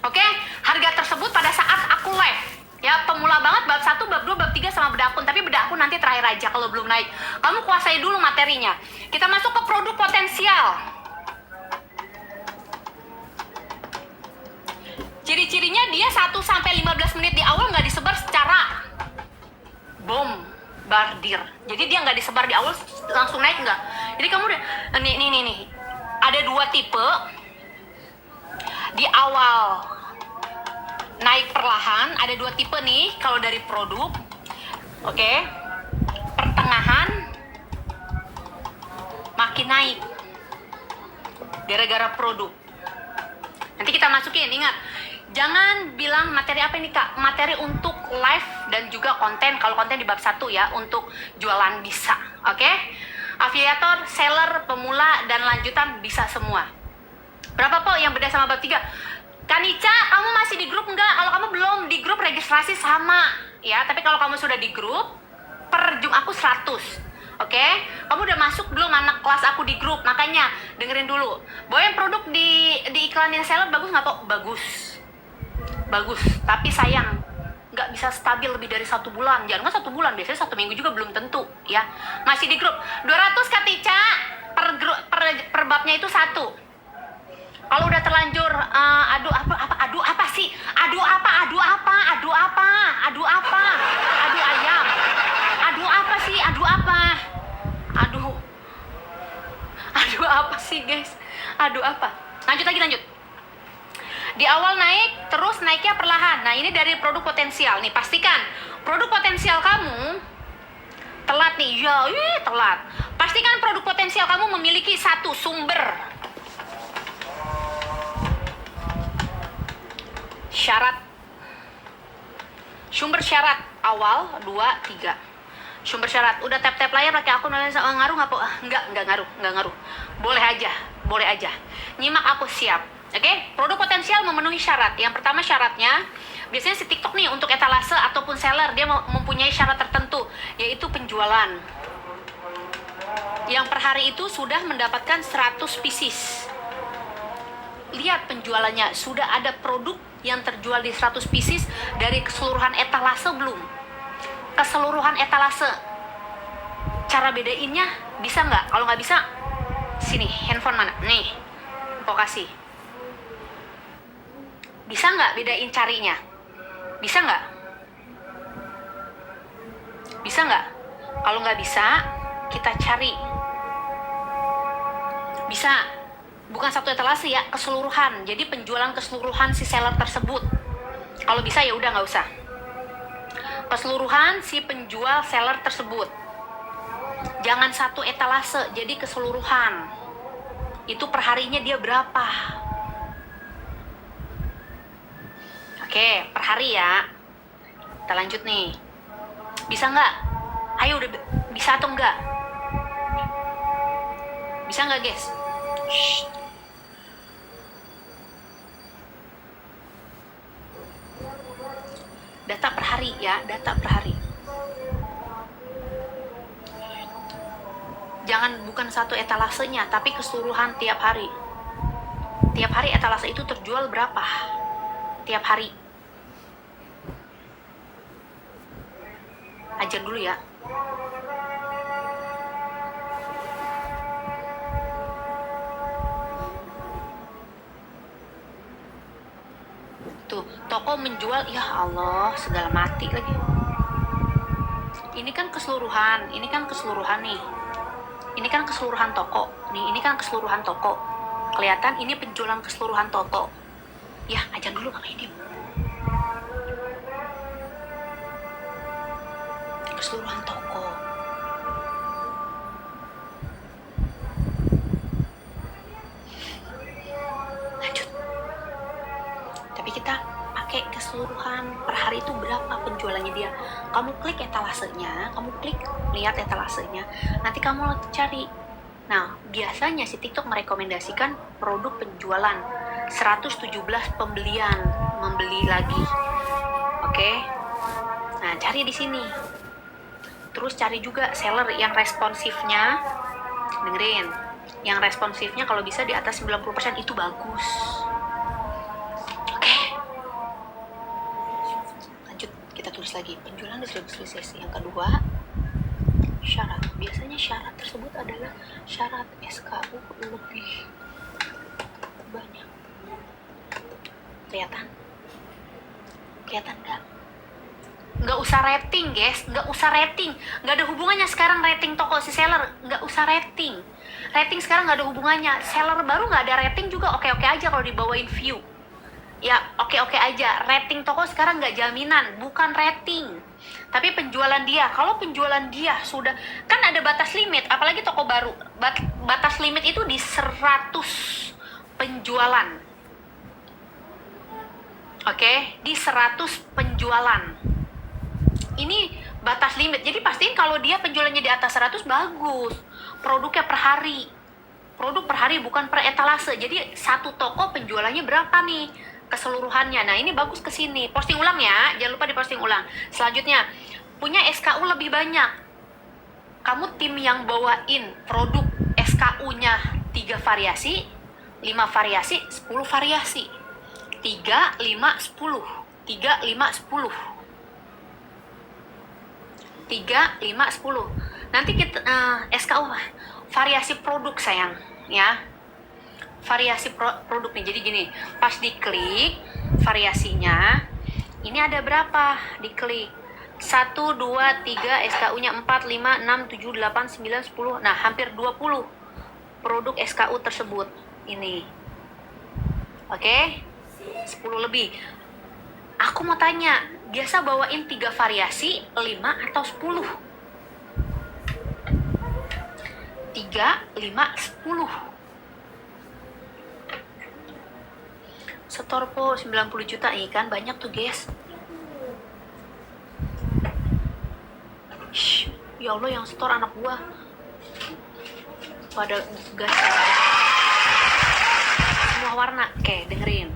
[SPEAKER 1] Oke? Harga tersebut pada saat aku live. Ya, pemula banget bab 1, bab 2, bab 3 sama bedah akun. Tapi bedah akun nanti terakhir aja kalau belum naik. Kamu kuasai dulu materinya. Kita masuk ke produk potensial. Ciri-cirinya dia 1-15 menit di awal nggak disebar secara bombardir. Jadi dia nggak disebar di awal langsung naik, nggak. Jadi kamu udah, nih. Ada 2 tipe. Di awal naik perlahan, ada 2 tipe nih kalau dari produk. Oke. Pertengahan makin naik gara-gara produk. Nanti kita masukin, ingat, jangan bilang materi apa ini kak, materi untuk live dan juga konten. Kalau konten di bab 1 ya, untuk jualan bisa. Oke. Afiliator, seller, pemula, dan lanjutan bisa semua. Berapa Po yang beda sama bab 3? Kanica, kamu masih di grup enggak? Kalau kamu belum di grup, registrasi sama ya. Tapi kalau kamu sudah di grup, per jum aku 100. Oke? Kamu udah masuk belum anak kelas aku di grup? Makanya dengerin dulu. Bahwa yang produk di iklanin seller bagus nggak Po? Bagus. Tapi sayang, nggak bisa stabil lebih dari 1 bulan. Jangan 1 bulan, biasanya 1 minggu juga belum tentu ya. Masih di grup 200 Katica per babnya itu 1. Kalau udah terlanjur adu apa sih? Adu ayam. Adu apa sih guys? Adu apa? Lanjut. Di awal naik, terus naiknya perlahan. Nah, ini dari produk potensial. Nih, pastikan produk potensial kamu telat nih. Telat. Pastikan produk potensial kamu memiliki 1 sumber syarat. Sumber syarat awal 2, 3. Sumber syarat. Udah tap-tap layar pakai akun ngaruh nggak Po? Nggak ngaruh. Boleh aja. Nyimak aku siap. Oke, produk potensial memenuhi syarat. Yang pertama syaratnya, biasanya si TikTok nih untuk etalase ataupun seller, dia mempunyai syarat tertentu, yaitu penjualan. Yang per hari itu sudah mendapatkan 100 pieces. Lihat penjualannya, sudah ada produk yang terjual di 100 pieces dari keseluruhan etalase belum? Keseluruhan etalase. Cara bedainnya bisa nggak? Kalau nggak bisa, sini, handphone mana? Nih, aku kasih. Bisa nggak bedain carinya? Bisa nggak? Kalau nggak bisa, kita cari. Bisa. Bukan satu etalase ya, keseluruhan. Jadi penjualan keseluruhan si seller tersebut. Kalau bisa ya udah nggak usah. Keseluruhan si penjual seller tersebut. Jangan satu etalase, jadi keseluruhan. itu perharinya dia berapa. Oke, per hari ya. Kita lanjut nih. Bisa nggak? Ayo, udah bisa atau enggak? Bisa nggak, guys? Shh. Data per hari ya, data per hari. Jangan bukan satu etalasenya, tapi keseluruhan tiap hari. Tiap hari etalase itu terjual berapa? Tiap hari. Ajar dulu ya. Tuh, toko menjual, ya Allah, segala mati lagi. Ini kan keseluruhan nih. Ini kan keseluruhan toko. Nih, ini kan keseluruhan toko. Kelihatan ini penjualan keseluruhan toko. Ya, aja dulu ngapain dia. Keseluruhan toko. Lanjut. Tapi kita pakai keseluruhan per hari itu berapa penjualannya dia. Kamu klik etalasenya, kamu klik lihat etalasenya, nanti kamu cari. Nah, biasanya si TikTok merekomendasikan produk penjualan 117 pembelian, membeli lagi. Oke. Nah, cari di sini. Terus cari juga seller yang responsifnya. Dengerin. Yang responsifnya kalau bisa di atas 90% itu bagus. Tulis lagi penjualan distribusi. Yang kedua, syarat. Biasanya syarat tersebut adalah syarat SKU lebih banyak. Kelihatan nggak usah rating, guys, nggak usah rating, nggak ada hubungannya sekarang rating toko si seller, nggak usah rating sekarang nggak ada hubungannya. Seller baru nggak ada rating juga oke aja kalau dibawain view. Ya, oke aja. Rating toko sekarang nggak jaminan, bukan rating. Tapi penjualan dia. Kalau penjualan dia sudah, kan ada batas limit, apalagi toko baru. Batas limit itu di 100 penjualan. Oke, di 100 penjualan. Ini batas limit. Jadi pastiin kalau dia penjualannya di atas 100 bagus. Produknya per hari. Produk per hari bukan per etalase. Jadi satu toko penjualannya berapa nih? Keseluruhannya. Nah, ini bagus ke sini. Posting ulang ya, jangan lupa diposting ulang. Selanjutnya, punya SKU lebih banyak. Kamu tim yang bawain produk SKU-nya 3 variasi, 5 variasi, 10 variasi. 3, 5, 10. 3, 5, 10. 3, 5, 10. Nanti kita SKU variasi produk sayang, ya. Variasi produk nih, jadi gini, pas diklik variasinya ini ada berapa, diklik 1, 2, 3, SKU-nya 4, 5, 6, 7, 8, 9, 10. Nah, hampir 20 produk SKU tersebut ini. Oke, 10 lebih. Aku mau tanya, biasa bawain 3 variasi, 5 atau 10? 3, 5, 10. Setor po 90 juta ikan, banyak tuh, guys. Shh, ya Allah, yang setor anak gua pada gas semua warna. Oke, dengerin.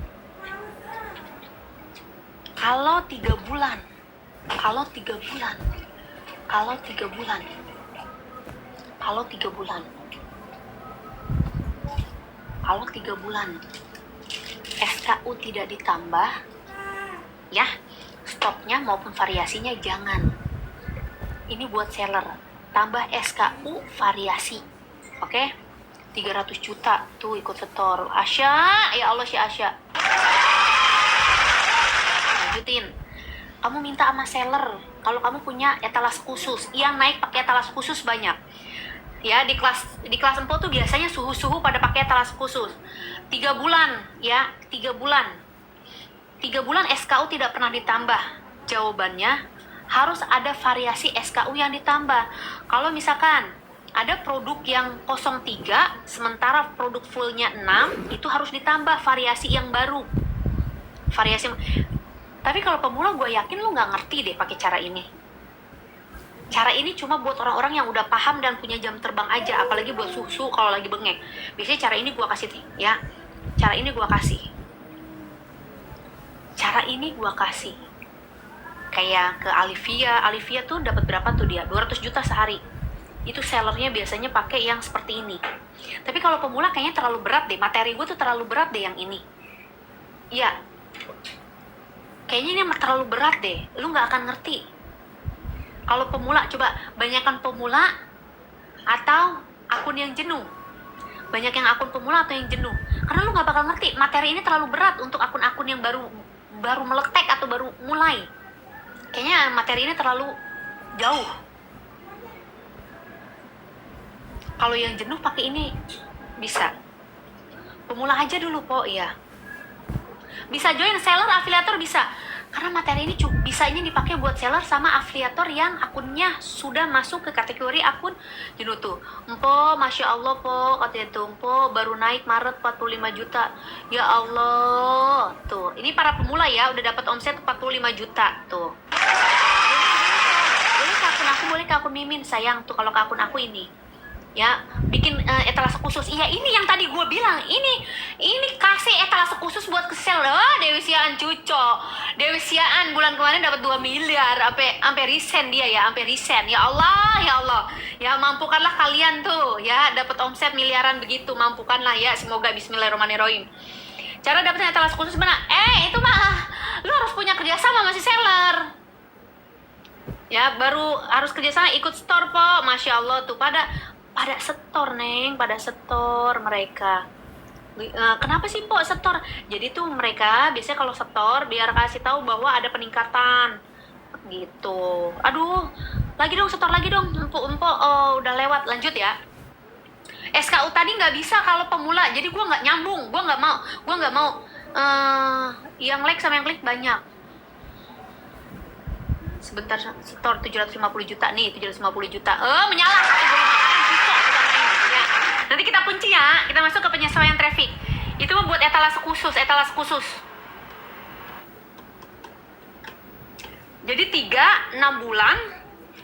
[SPEAKER 1] Kalau 3 bulan, kalau 3 bulan SKU tidak ditambah, ya, stoknya maupun variasinya jangan. Ini buat seller, tambah SKU variasi, oke? 300 juta tuh ikut setor. Asya, ya Allah si Asya. Lanjutin. Kamu minta sama seller, kalau kamu punya etalase khusus, yang naik pakai etalase khusus banyak. Ya, di kelas empuk tuh biasanya suhu-suhu pada pakai etalase khusus. 3 bulan, ya, 3 bulan. 3 bulan SKU tidak pernah ditambah. Jawabannya, harus ada variasi SKU yang ditambah. Kalau misalkan Ada produk yang 03, sementara produk fullnya 6, itu harus ditambah variasi yang baru. Tapi kalau pemula gue yakin lu nggak ngerti deh pakai cara ini. Cara ini cuma buat orang-orang yang udah paham dan punya jam terbang aja, apalagi buat susu kalau lagi bengek. Biasanya cara ini gue kasih ya. Cara ini gue kasih. Cara ini gue kasih. Kayak ke Alivia tuh dapat berapa tuh dia? 200 juta sehari. Itu sellernya biasanya pakai yang seperti ini. Tapi kalau pemula kayaknya terlalu berat deh. Materi gue tuh terlalu berat deh yang ini. Iya. Kayaknya ini terlalu berat deh. Lu nggak akan ngerti. Kalau pemula, coba banyakkan pemula atau akun yang jenuh. Banyak yang akun pemula atau yang jenuh. Karena lu nggak bakal ngerti. Materi ini terlalu berat untuk akun-akun yang baru meletek atau baru mulai. Kayaknya materi ini terlalu jauh. Kalau yang jenuh pakai ini bisa. Pemula aja dulu, Po, ya. Bisa join seller, afiliator bisa. Karena materi ini bisa ini dipakai buat seller sama afiliator yang akunnya sudah masuk ke kategori akun jenuh tuh. Empo, Masya Allah, Po, katanya tuh, Empo baru naik Maret 45 juta. Ya Allah. Tuh, ini para pemula ya, udah dapat omset 45 juta. Tuh. Boleh ke akun aku, boleh ke akun Mimin, sayang. Tuh, kalau ke akun aku ini. Ya, bikin etalase khusus. Iya, ini yang tadi gue bilang. Ini kasih etalase khusus buat kesel. Dewi Siaan cuco. Dewi Siaan bulan kemarin dapat 2 miliar. Sampai resign dia ya, sampai resign. Ya Allah, ya Allah. Ya, mampukanlah kalian tuh ya, dapat omset miliaran begitu. Mampukanlah ya, semoga bismillahirrahmanirrahim. Cara dapetin etalase khusus mana? Itu mah lu harus punya kerjasama sama si seller. Ya, baru harus kerjasama, ikut store, Po. Masya Allah tuh pada setor, Neng, pada setor mereka. Kenapa sih, Po, setor? Jadi tuh mereka biasanya kalau setor biar kasih tahu bahwa ada peningkatan gitu. Aduh, lagi dong, setor lagi dong. Empo udah lewat, lanjut ya. SKU tadi nggak bisa kalau pemula, jadi gue nggak nyambung, gue nggak mau yang like sama yang klik banyak. Sebentar, setor 750 juta nih, 750 juta. Menyala kategori makanan cucok, bukan main ya. Nanti kita kunci ya, kita masuk ke penyesuaian traffic. Itu buat etalase khusus. Jadi 3-6 bulan,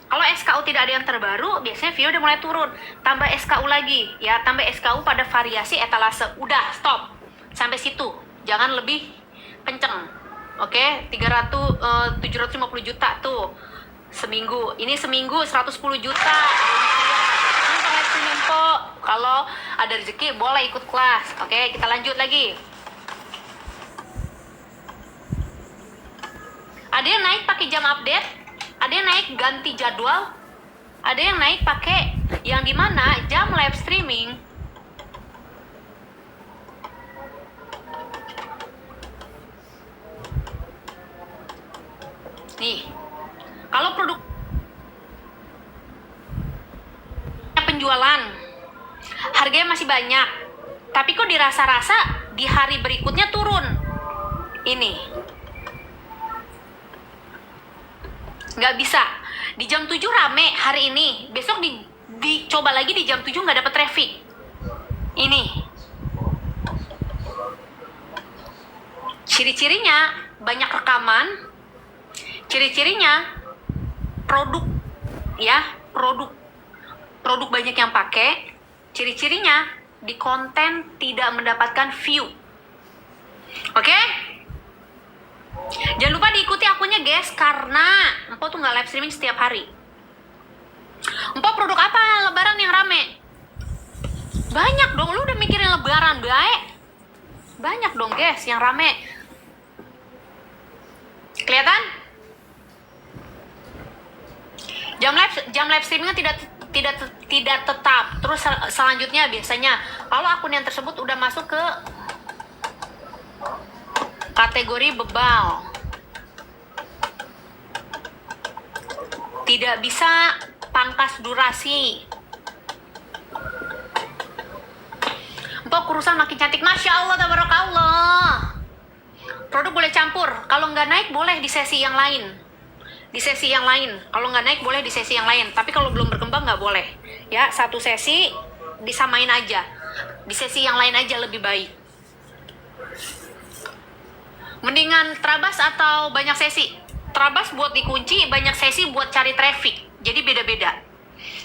[SPEAKER 1] kalau SKU tidak ada yang terbaru, biasanya view udah mulai turun. Tambah SKU lagi, ya, tambah SKU pada variasi etalase. Udah, stop. Sampai situ, jangan lebih kenceng. Oke, 750 juta tuh seminggu. Ini seminggu 110 juta. Kalau ada rezeki boleh ikut kelas. Oke, kita lanjut lagi. Ada yang naik pakai jam update, ada yang naik ganti jadwal, ada yang naik pakai yang dimana jam live streaming. Nih, kalau produk penjualan harganya masih banyak, tapi kok dirasa-rasa di hari berikutnya turun. Ini nggak bisa. Di jam 7 rame hari ini, besok dicoba lagi di jam 7 nggak dapet traffic. Ini ciri-cirinya banyak rekaman. Ciri-cirinya produk banyak yang pakai. Ciri-cirinya di konten tidak mendapatkan view. Oke? Jangan lupa diikuti akunnya, guys, karena Empo tuh nggak live streaming setiap hari. Empo produk apa lebaran yang rame? Banyak dong, lu udah mikirin lebaran baik. Banyak dong, guys, yang rame. Kelihatan? Jam live streamingnya tidak tetap. Terus selanjutnya biasanya kalau akun yang tersebut udah masuk ke kategori bebal, tidak bisa pangkas durasi. Empok urusan makin cantik, Masya Allah, tabarakallah. Produk boleh campur, kalau nggak naik boleh di sesi yang lain. di sesi yang lain. Kalau nggak naik boleh di sesi yang lain, tapi kalau belum berkembang nggak boleh. Ya, satu sesi disamain aja. Di sesi yang lain aja lebih baik. Mendingan terabas atau banyak sesi? Terabas buat dikunci, banyak sesi buat cari traffic. Jadi beda-beda.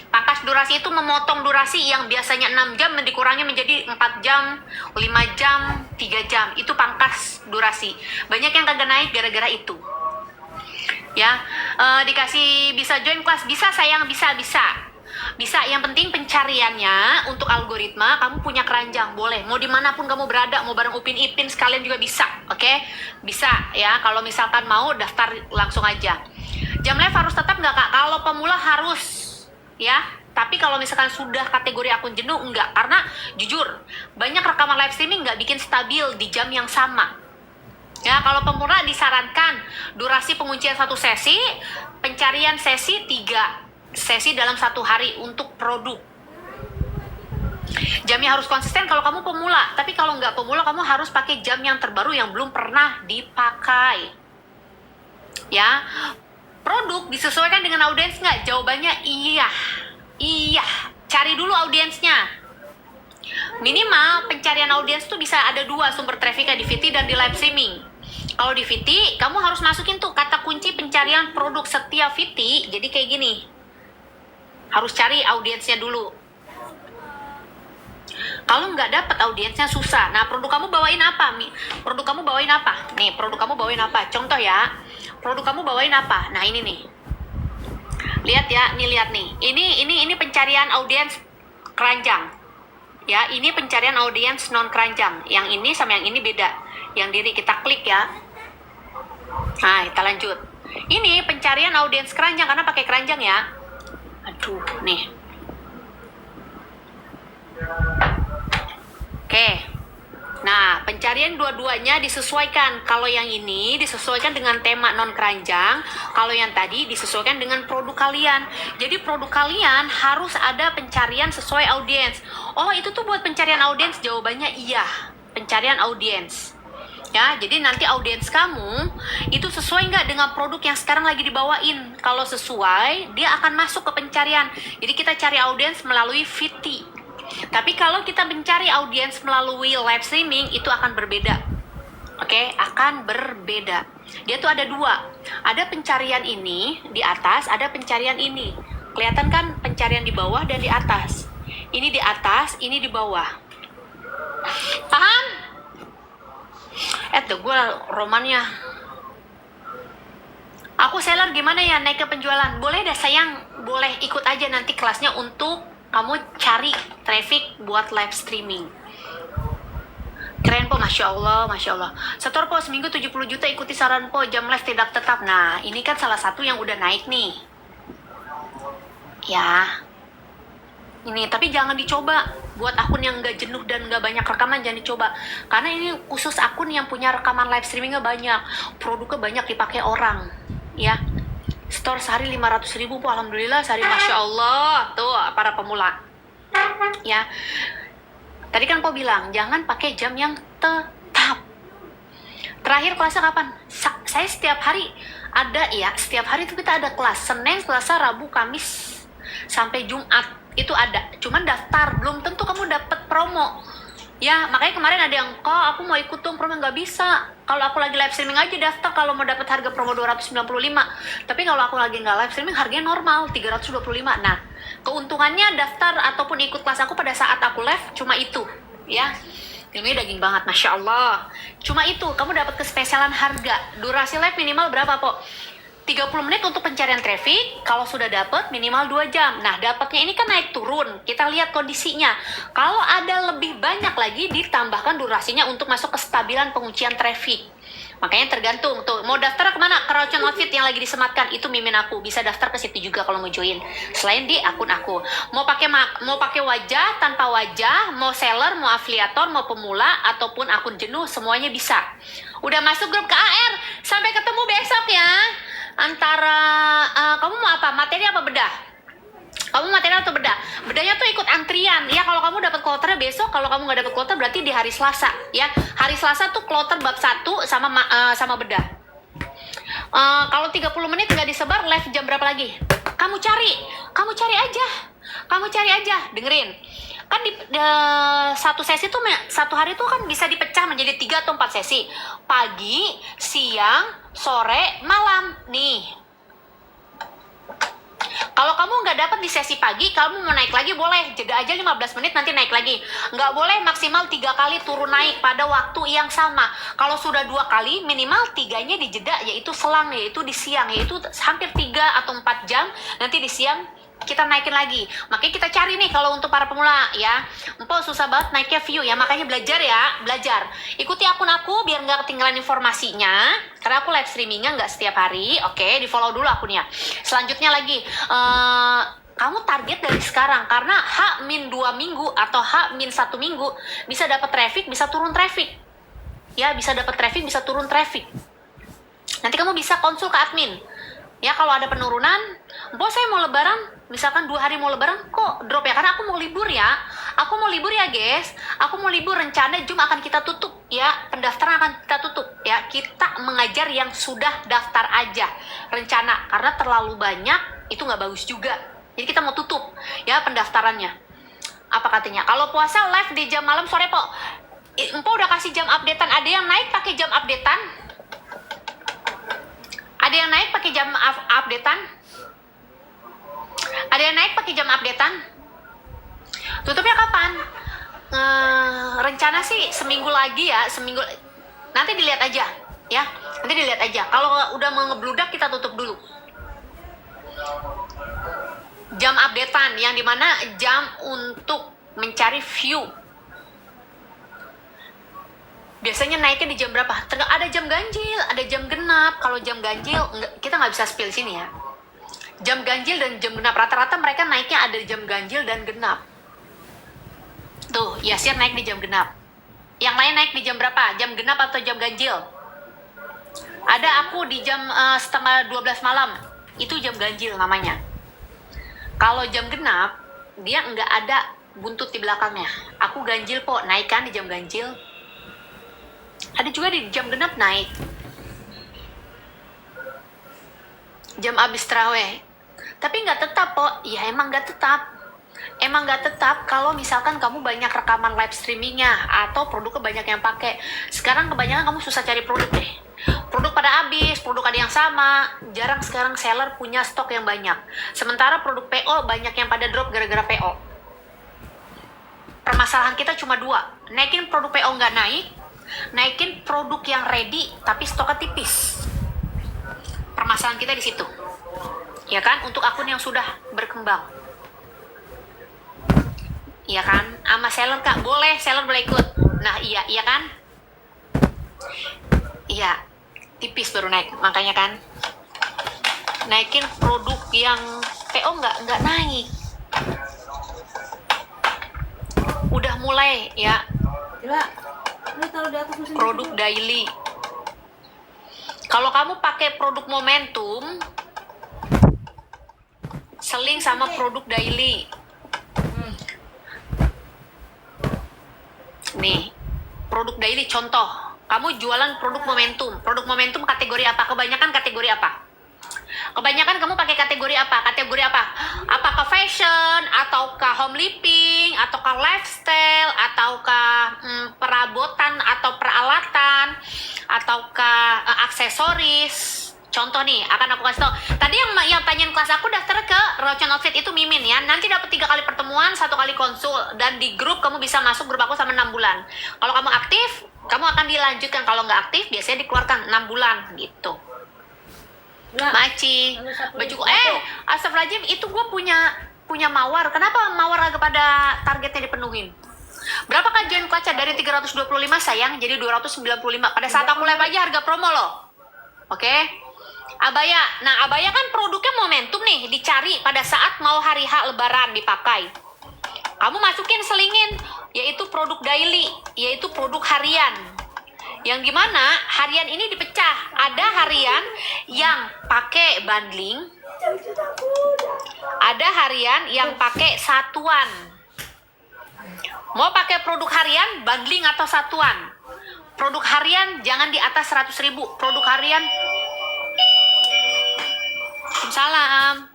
[SPEAKER 1] Pangkas durasi itu memotong durasi yang biasanya 6 jam dikurangi menjadi 4 jam, 5 jam, 3 jam. Itu pangkas durasi. Banyak yang kagak naik gara-gara itu. Ya, dikasih bisa join kelas, bisa sayang, bisa. Bisa, yang penting pencariannya untuk algoritma, kamu punya keranjang, boleh. Mau dimanapun kamu berada, mau bareng Upin Ipin sekalian juga bisa, oke? Bisa, ya. Kalau misalkan mau, daftar langsung aja. Jam live harus tetap nggak, Kak? Kalau pemula harus, ya. Tapi kalau misalkan sudah kategori akun jenuh, enggak. Karena, jujur, banyak rekaman live streaming nggak bikin stabil di jam yang sama. Ya, kalau pemula disarankan durasi penguncian satu sesi, pencarian sesi 3 sesi dalam satu hari untuk produk. Jamnya harus konsisten kalau kamu pemula, tapi kalau nggak pemula kamu harus pakai jam yang terbaru yang belum pernah dipakai. Ya, produk disesuaikan dengan audiens nggak? Jawabannya iya. Cari dulu audiensnya. Minimal pencarian audiens tuh bisa ada 2 sumber trafficnya, di VT dan di live streaming. Kalau di VT, kamu harus masukin tuh kata kunci pencarian produk setiap VT. Jadi kayak gini. Harus cari audiensnya dulu. Kalau nggak dapat audiensnya susah. Nah, produk kamu bawain apa? Produk kamu bawain apa? Nih, produk kamu bawain apa? Contoh ya. Produk kamu bawain apa? Nah, ini nih. Lihat ya, lihat nih. Ini pencarian audiens keranjang. Ya, ini pencarian audiens non keranjang. Yang ini sama yang ini beda. Yang diri kita klik ya. Nah, kita lanjut. Ini pencarian audiens keranjang karena pakai keranjang ya. Aduh, nih. Oke. Nah, pencarian dua-duanya disesuaikan. Kalau yang ini disesuaikan dengan tema non keranjang, kalau yang tadi disesuaikan dengan produk kalian. Jadi produk kalian harus ada pencarian sesuai audiens. Oh, itu tuh buat pencarian audiens? Jawabannya iya. Pencarian audiens. Ya, jadi nanti audiens kamu itu sesuai nggak dengan produk yang sekarang lagi dibawain. Kalau sesuai, dia akan masuk ke pencarian. Jadi kita cari audiens melalui VT. Tapi kalau kita mencari audiens melalui live streaming, itu akan berbeda. Oke, akan berbeda. Dia tuh ada 2. Ada pencarian ini di atas, ada pencarian ini. Kelihatan kan pencarian di bawah dan di atas. Ini di atas, ini di bawah. Paham? Gue romannya. Aku seller gimana ya naik ke penjualan? Boleh dah sayang, boleh ikut aja nanti kelasnya untuk kamu cari traffic buat live streaming. Keren po, Masya Allah. Setor po, seminggu 70 juta ikuti saran po, jam live tidak tetap. Nah, ini kan salah satu yang udah naik nih. Ya. Ini, tapi jangan dicoba. Buat akun yang nggak jenuh dan nggak banyak rekaman, jangan dicoba. Karena ini khusus akun yang punya rekaman live streamingnya banyak. Produknya banyak dipakai orang. Ya. Store sehari 500.000 po, alhamdulillah sehari, Masya Allah. Tuh, para pemula. Ya. Tadi kan po bilang, jangan pakai jam yang tetap. Terakhir kelasnya kapan? Saya setiap hari ada ya, setiap hari itu kita ada kelas. Senin, Selasa, Rabu, Kamis, sampai Jumat. Itu ada, cuman daftar, belum tentu kamu dapat promo. Ya, makanya kemarin ada yang, kok aku mau ikut dong promo, nggak bisa. Kalau aku lagi live streaming aja daftar kalau mau dapat harga promo 295. Tapi kalau aku lagi nggak live streaming harganya normal 325. Nah, keuntungannya daftar ataupun ikut kelas aku pada saat aku live cuma itu, ya. Ilmunya daging banget, Masya Allah. Cuma itu, kamu dapat kespesialan harga. Durasi live minimal berapa, Po? 30 menit untuk pencarian traffic, kalau sudah dapat minimal 2 jam. Nah, dapatnya ini kan naik turun. Kita lihat kondisinya. Kalau ada lebih banyak lagi, ditambahkan durasinya untuk masuk ke kestabilan penguncian traffic. Makanya tergantung. Tuh, mau daftar kemana? Ke Raucon Outfit yang lagi disematkan. Itu mimin aku. Bisa daftar ke situ juga kalau mau join. Selain di akun aku. Mau pakai wajah, tanpa wajah, mau seller, mau afiliator, mau pemula, ataupun akun jenuh, semuanya bisa. Udah masuk grup KAR. Sampai ketemu besok ya. Antara kamu mau apa? Materi apa bedah? Kamu materi atau bedah? Bedahnya tuh ikut antrian ya. Kalau kamu dapat kloternya besok, kalau kamu nggak dapat kloter berarti di hari Selasa ya. Hari Selasa tuh kloter bab 1 sama bedah. Kalau 30 menit nggak disebar, live jam berapa lagi? Kamu cari aja, dengerin. Kan satu sesi tuh satu hari tuh kan bisa dipecah menjadi 3 atau 4 sesi. Pagi, siang, sore, malam. Nih. Kalau kamu nggak dapat di sesi pagi, kamu mau naik lagi boleh. Jeda aja 15 menit, nanti naik lagi. Nggak boleh maksimal 3 kali turun naik pada waktu yang sama. Kalau sudah 2 kali, minimal 3-nya dijeda, yaitu selang, yaitu di siang. Yaitu hampir 3 atau 4 jam, nanti di siang kita naikin lagi. Makanya kita cari nih kalau untuk para pemula ya. Empok susah banget naiknya view ya, makanya belajar ya, belajar. Ikuti akun aku biar nggak ketinggalan informasinya. Karena aku live streamingnya nggak setiap hari. Oke, di follow dulu akunnya. Selanjutnya lagi, kamu target dari sekarang karena H-2 minggu atau H-1 minggu bisa dapat traffic, bisa turun traffic. Ya, bisa dapat traffic, bisa turun traffic. Nanti kamu bisa konsul ke admin. Ya, kalau ada penurunan, Empok saya mau lebaran, misalkan 2 hari mau lebaran, kok drop ya? Karena aku mau libur ya. Aku mau libur ya, guys. Aku mau libur, rencana Jum akan kita tutup ya. Pendaftaran akan kita tutup ya. Kita mengajar yang sudah daftar aja. Rencana, karena terlalu banyak, itu nggak bagus juga. Jadi kita mau tutup ya pendaftarannya. Apa katanya? Kalau puasa live di jam malam sore, Pok. Empok udah kasih jam updatean. Ada yang naik pakai jam updatean? Ada yang naik pakai jam updatean? Ada yang naik pakai jam updatean? Tutupnya kapan? Rencana sih seminggu lagi ya, seminggu. Nanti dilihat aja, ya. Nanti dilihat aja. Kalau udah mau ngebludak kita tutup dulu. Jam updatean, yang dimana jam untuk mencari view. Biasanya naiknya di jam berapa? Ada jam ganjil, ada jam genap. Kalau jam ganjil, kita nggak bisa spill sini ya. Jam ganjil dan jam genap. Rata-rata mereka naiknya ada jam ganjil dan genap. Tuh, Yasir naik di jam genap. Yang lain naik di jam berapa? Jam genap atau jam ganjil? Ada aku di jam setengah 12 malam. Itu jam ganjil namanya. Kalau jam genap, dia nggak ada buntut di belakangnya. Aku ganjil kok, naik kan di jam ganjil. Ada juga di jam genap naik. Jam abis terawih. Tapi nggak tetap, kok. Ya emang nggak tetap. Emang nggak tetap kalau misalkan kamu banyak rekaman live streamingnya atau produknya banyak yang pakai. Sekarang kebanyakan kamu susah cari produk deh. Produk pada habis, produk ada yang sama. Jarang sekarang seller punya stok yang banyak. Sementara produk PO banyak yang pada drop gara-gara PO. Permasalahan kita cuma 2. Naikin produk PO nggak naik, naikin produk yang ready tapi stoknya tipis. Permasalahan kita di situ, ya kan? Untuk akun yang sudah berkembang, ya kan? Sama seller kak boleh, seller boleh ikut. Nah iya kan? Iya, tipis baru naik, makanya kan naikin produk yang PO nggak naik. Udah mulai ya. Produk daily. Kalau kamu pakai produk momentum, seling sama produk daily. Nih, produk daily contoh. Kamu jualan produk momentum. Produk momentum kategori apa? Kebanyakan kategori apa? Kebanyakan kamu pakai kategori apa? Kategori apa? Apakah fashion, ataukah home living, ataukah lifestyle, ataukah perabotan atau peralatan, ataukah aksesoris? Contoh nih, akan aku kasih tau. Tadi yang tanyain kelas aku daftar ke Raucon Outfit itu Mimin ya. Nanti dapat 3 kali pertemuan, 1 kali konsul, dan di grup kamu bisa masuk grup aku sama 6 bulan. Kalau kamu aktif, kamu akan dilanjutkan. Kalau nggak aktif, biasanya dikeluarkan 6 bulan gitu. Maci, bajuku. Astagfirullahaladzim, itu gue punya mawar. Kenapa mawar agak pada targetnya dipenuhin? Berapa kan join kelasnya? Dari 325 sayang, jadi 295. Pada saat aku live aja harga promo loh. Oke? Abaya. Nah, abaya kan produknya momentum nih, dicari pada saat mau hari H lebaran dipakai. Kamu masukin, selingin, yaitu produk daily, yaitu produk harian. Yang gimana harian ini dipecah. Ada harian yang pakai bundling, ada harian yang pakai satuan. Mau pakai produk harian, bundling atau satuan? Produk harian jangan di atas 100.000. Produk harian Waalaikumsalam.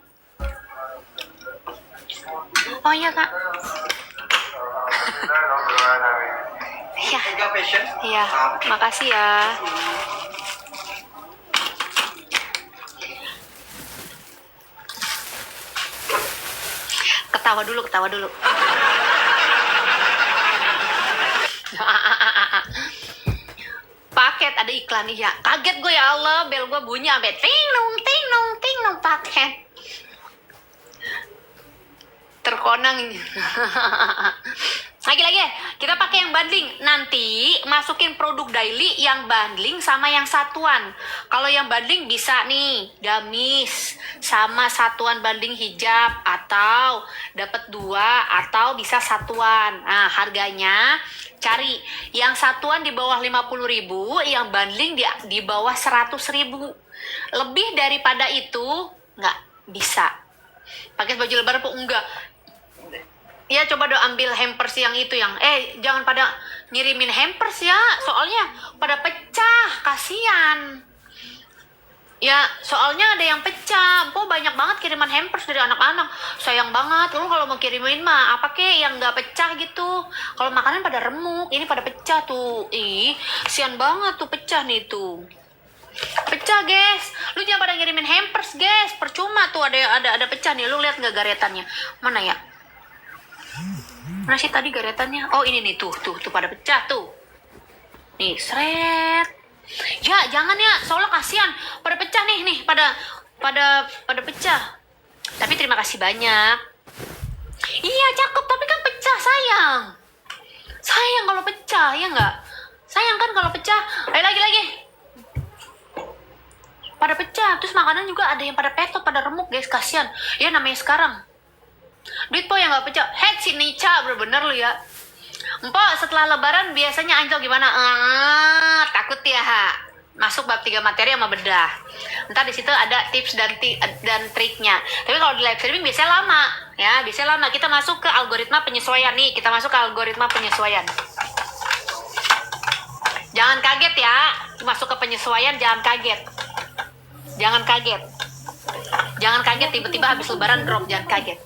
[SPEAKER 1] Oh iya kak. Iya. Iya. Makasih ya. Ketawa dulu. Paket ada iklan ya. Kaget gue ya Allah, bel gue bunyi sampai ting nung paket. Terkonang ini. Lagi kita pakai yang bundling. Nanti masukin produk daily yang bundling sama yang satuan. Kalau yang bundling bisa nih gamis sama satuan bundling hijab, atau dapat 2 atau bisa satuan. Nah, harganya cari yang satuan di bawah 50.000, yang bundling di bawah 100.000. Lebih daripada itu nggak bisa. Pakai baju lebaran pun enggak. Ya coba ambil hampers yang itu yang jangan pada ngirimin hampers ya, soalnya pada pecah, kasihan. Ya soalnya ada yang pecah. Banyak banget kiriman hampers dari anak-anak. Sayang banget. Lu kalau mau kirimin mah apa kek yang nggak pecah gitu. Kalau makanan pada remuk, ini pada pecah tuh. Sian banget tuh pecah nih tuh. Pecah guys, lu jangan pada ngirimin hampers guys, percuma tuh ada pecah nih. Lu lihat nggak garetannya? Mana ya? Mana sih tadi garetannya? Oh ini nih, tuh pada pecah tuh. Nih, seret. Ya jangan ya, soalnya kasihan pada pecah nih pada pecah. Tapi terima kasih banyak. Iya cakep, tapi kan pecah, sayang kalau pecah, ya nggak? Sayang kan kalau pecah. Ayo lagi. Pada pecah, terus makanan juga ada yang pada petot, pada remuk guys, kasihan. Ya namanya sekarang. Duit po yang nggak pecah. Si Nica, bener-bener lu ya. Empok, setelah lebaran biasanya Ancol gimana? Takut ya, masuk bab 3 materi sama bedah. Ntar di situ ada tips dan triknya. Tapi kalau di live streaming biasanya lama, ya. Biasanya lama. Kita masuk ke algoritma penyesuaian nih. Jangan kaget ya. Masuk ke penyesuaian, jangan kaget. Jangan kaget tiba-tiba habis lebaran drop, jangan kaget.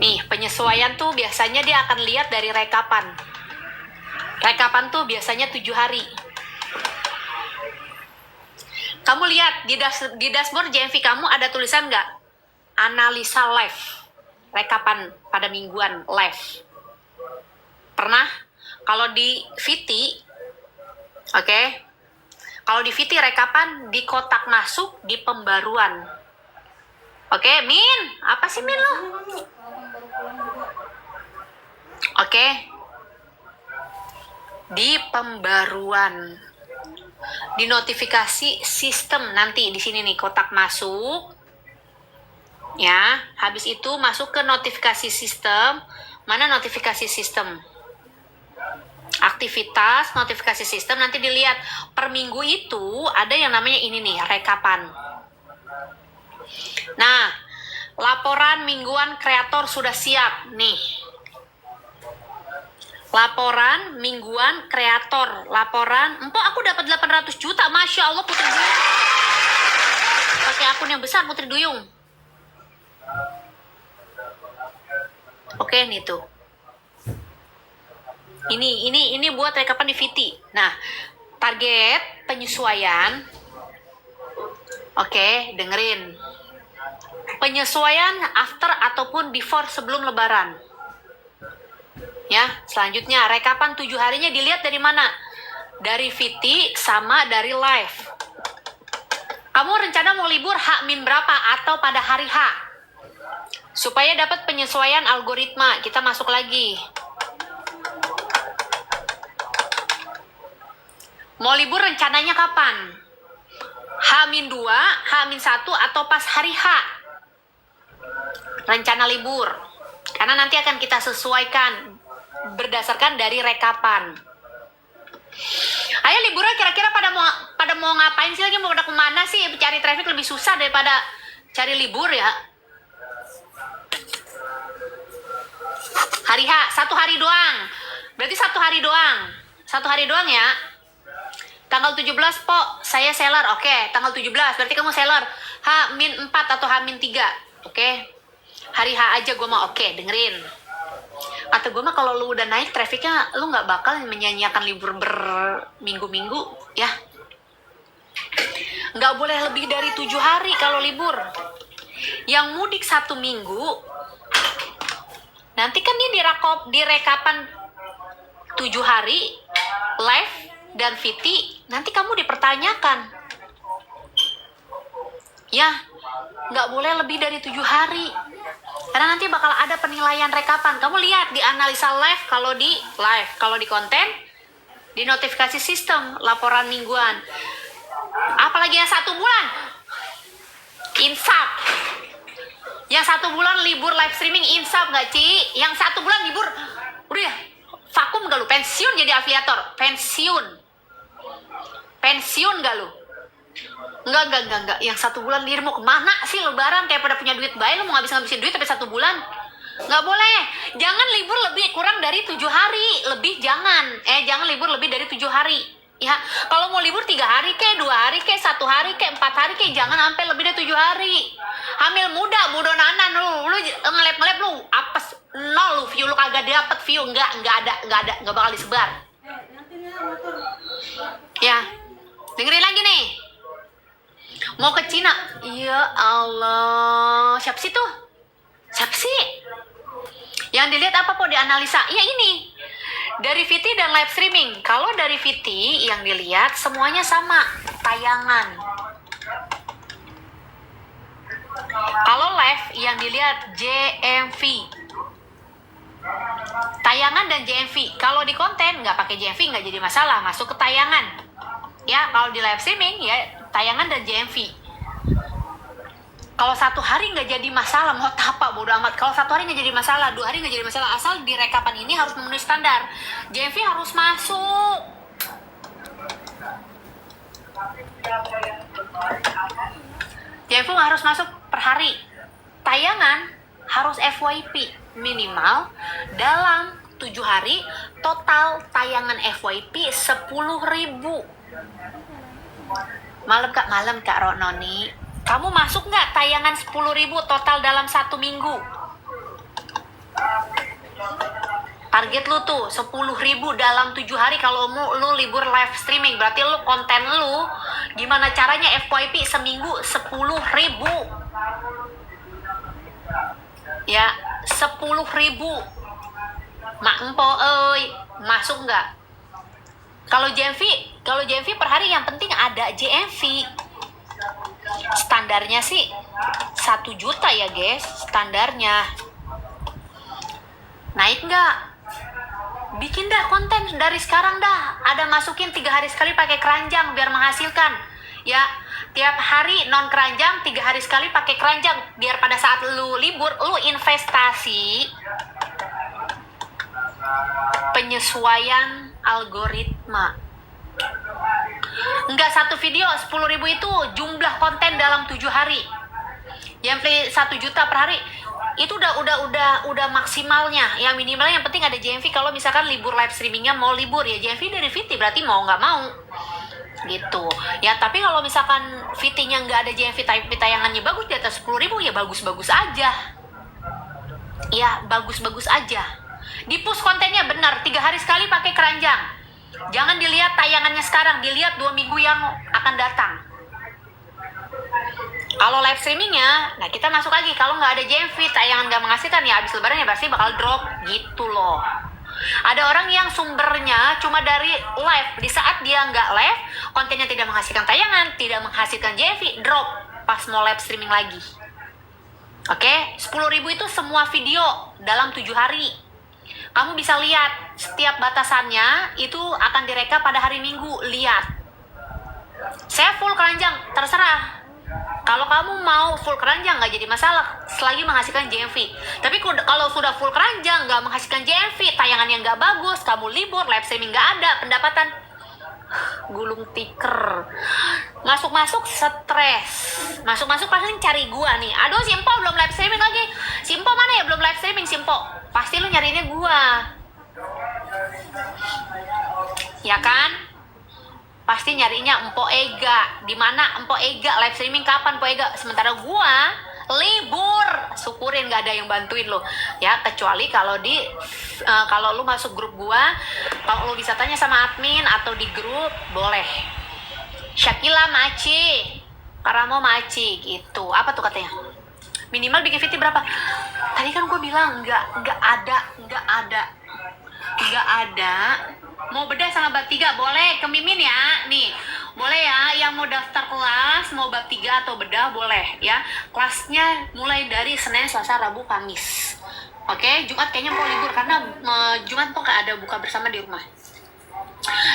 [SPEAKER 1] Nih, penyesuaian tuh biasanya dia akan lihat dari rekapan. Rekapan tuh biasanya 7 hari. Kamu lihat di dashboard JMV kamu ada tulisan nggak? Analisa live. Rekapan pada mingguan live. Pernah? Kalau di VT, oke? Kalau di VT rekapan di kotak masuk di pembaruan. Oke, Min? Apa sih Min lo? Oke. Di pembaruan. Di notifikasi sistem nanti di sini nih kotak masuk. Ya, habis itu masuk ke notifikasi sistem. Mana notifikasi sistem? Aktivitas notifikasi sistem, nanti dilihat per minggu itu ada yang namanya ini nih, rekapan. Nah, laporan mingguan kreator sudah siap nih. Laporan mingguan kreator, empok aku dapat 800 juta, Masya Allah Putri Duyung. Pakai akun yang besar Putri Duyung. Oke, nih tuh. Ini buat rekapan di VT. Nah, target penyesuaian. Oke, dengerin. Penyesuaian after ataupun before sebelum lebaran. Ya, selanjutnya rekapan 7 harinya dilihat dari mana? Dari VT sama dari live. Kamu rencana mau libur H-min berapa atau pada hari H? Supaya dapat penyesuaian algoritma, kita masuk lagi. Mau libur rencananya kapan? H-2, H-1 atau pas hari H? Rencana libur. Karena nanti akan kita sesuaikan berdasarkan dari rekapan. Ayo liburan kira-kira pada mau ngapain sih lagi? Mau pada kemana sih? Cari traffic lebih susah daripada cari libur ya. Hari H, 1 hari doang. Berarti 1 hari doang. 1 hari doang ya. Tanggal 17 po, saya seller. Oke, tanggal 17 berarti kamu seller H-4 atau H-3. Oke. Hari H aja gue mah. Oke, dengerin. Atau gue mah kalau lu udah naik trafficnya, lu nggak bakal menyanyiakan libur berminggu-minggu ya. Nggak boleh lebih dari 7 hari kalau libur. Yang mudik 1 minggu, nanti kan dia direkapan 7 hari live dan VT, nanti kamu dipertanyakan ya. Nggak boleh lebih dari 7 hari karena nanti bakal ada penilaian rekapan. Kamu lihat di analisa live, kalau di konten, di notifikasi sistem laporan mingguan. Apalagi yang 1 bulan insaf, yang 1 bulan libur live streaming insaf nggak Ci? Yang 1 bulan libur udah ya vakum gak lu? Pensiun jadi afiliator? Pensiun gak lu? Enggak. Yang 1 bulan libur mau kemana sih? Lebaran kayak pada punya duit baik, lu mau ngabisin duit tapi 1 bulan? Nggak boleh. Jangan libur lebih kurang dari 7 hari. Jangan libur lebih dari 7 hari. Ya, kalau mau libur 3 hari ke, 2 hari ke, 1 hari ke, 4 hari ke, jangan sampai lebih dari 7 hari. Hamil muda, budonanan lu ngelep lu, apes, nol lu view, lu kagak dapet view, nggak ada, nggak bakal disebar. Ya, dengerin lagi nih. Mau ke Cina, ya Allah, siapa sih tuh? Siapa sih? Yang dilihat apa po, dianalisa? Ya ini. Dari VT dan live streaming. Kalau dari VT yang dilihat semuanya sama, tayangan. Kalau live yang dilihat JMV. Tayangan dan JMV. Kalau di konten nggak pakai JMV nggak jadi masalah, masuk ke tayangan. Ya, kalau di live streaming ya tayangan dan JMV. Kalau 1 hari nggak jadi masalah, mau apa bodo amat. Kalau 1 hari nggak jadi masalah, 2 hari nggak jadi masalah, asal di rekapan ini harus memenuhi standar. JMV harus masuk. JMV harus masuk per hari. Tayangan harus FYP minimal dalam 7 hari. Total tayangan FYP 10.000. Malam Kak Rononi. Kamu masuk nggak tayangan 10.000 total dalam 1 minggu? Target lu tuh 10.000 dalam 7 hari kalau lu libur live streaming. Berarti lu konten lu gimana caranya FYP seminggu 10.000. Ya, 10.000. Mak empo masuk nggak? Kalau JMV per hari yang penting ada JMV. Standarnya sih 1 juta ya guys, standarnya. Naik nggak? Bikin dah konten dari sekarang dah. Ada masukin 3 hari sekali pakai keranjang biar menghasilkan. Ya, tiap hari non keranjang, 3 hari sekali pakai keranjang biar pada saat lu libur lu investasi. Penyesuaian algoritma. Enggak, 1 video 10.000 itu jumlah konten dalam 7 hari. Yang play 1 juta per hari itu udah maksimalnya. Yang minimalnya yang penting ada JMV. Kalau misalkan libur live streamingnya mau libur ya JMV dari VT, berarti mau nggak mau gitu ya. Tapi kalau misalkan VT-nya nggak ada JMV tapi tayangannya bagus di atas 10.000 ya bagus-bagus aja. Ya bagus-bagus aja. Di push kontennya benar 3 hari sekali pakai keranjang. Jangan dilihat tayangannya sekarang, dilihat 2 minggu yang akan datang. Kalau live streamingnya, nah kita masuk lagi. Kalau nggak ada JMV, tayangan nggak menghasilkan ya habis lebaran ya pasti bakal drop gitu loh. Ada orang yang sumbernya cuma dari live. Di saat dia nggak live, kontennya tidak menghasilkan tayangan, tidak menghasilkan JMV, drop pas mau live streaming lagi. Oke, 10.000 itu semua video dalam 7 hari. Kamu bisa lihat setiap batasannya itu akan direka pada hari Minggu. Lihat. Saya full keranjang, terserah. Kalau kamu mau full keranjang nggak jadi masalah selagi menghasilkan JMV. Tapi kalau sudah full keranjang nggak menghasilkan JMV, tayangannya nggak bagus, kamu libur, live streaming nggak ada, pendapatan gulung tikar. Masuk stres. Masuk paling cari gua nih. Aduh, Simpo belum live streaming lagi. Simpo mana ya belum live streaming Simpo? Pasti lu nyariinnya gua. Ya kan? pasti nyarinya Empo Ega. Di mana Empo Ega live streaming kapan Empo Ega? Sementara gua libur, syukurin gak ada yang bantuin lo ya, kecuali kalau kalau lu masuk grup gua, kalau lu bisa tanya sama admin atau di grup boleh. Syakila Maci, Karamo Maci gitu. Apa tuh katanya? Minimal bikin VT berapa? Tadi kan gua bilang nggak ada. Mau bedah sama bab 3 boleh ke Mimin ya. Nih, boleh ya yang mau daftar kelas, mau bab 3 atau bedah boleh ya. Kelasnya mulai dari Senin, Selasa, Rabu, Kamis. Oke, Jumat kayaknya mau libur karena Jumat kok gak ada buka bersama di rumah.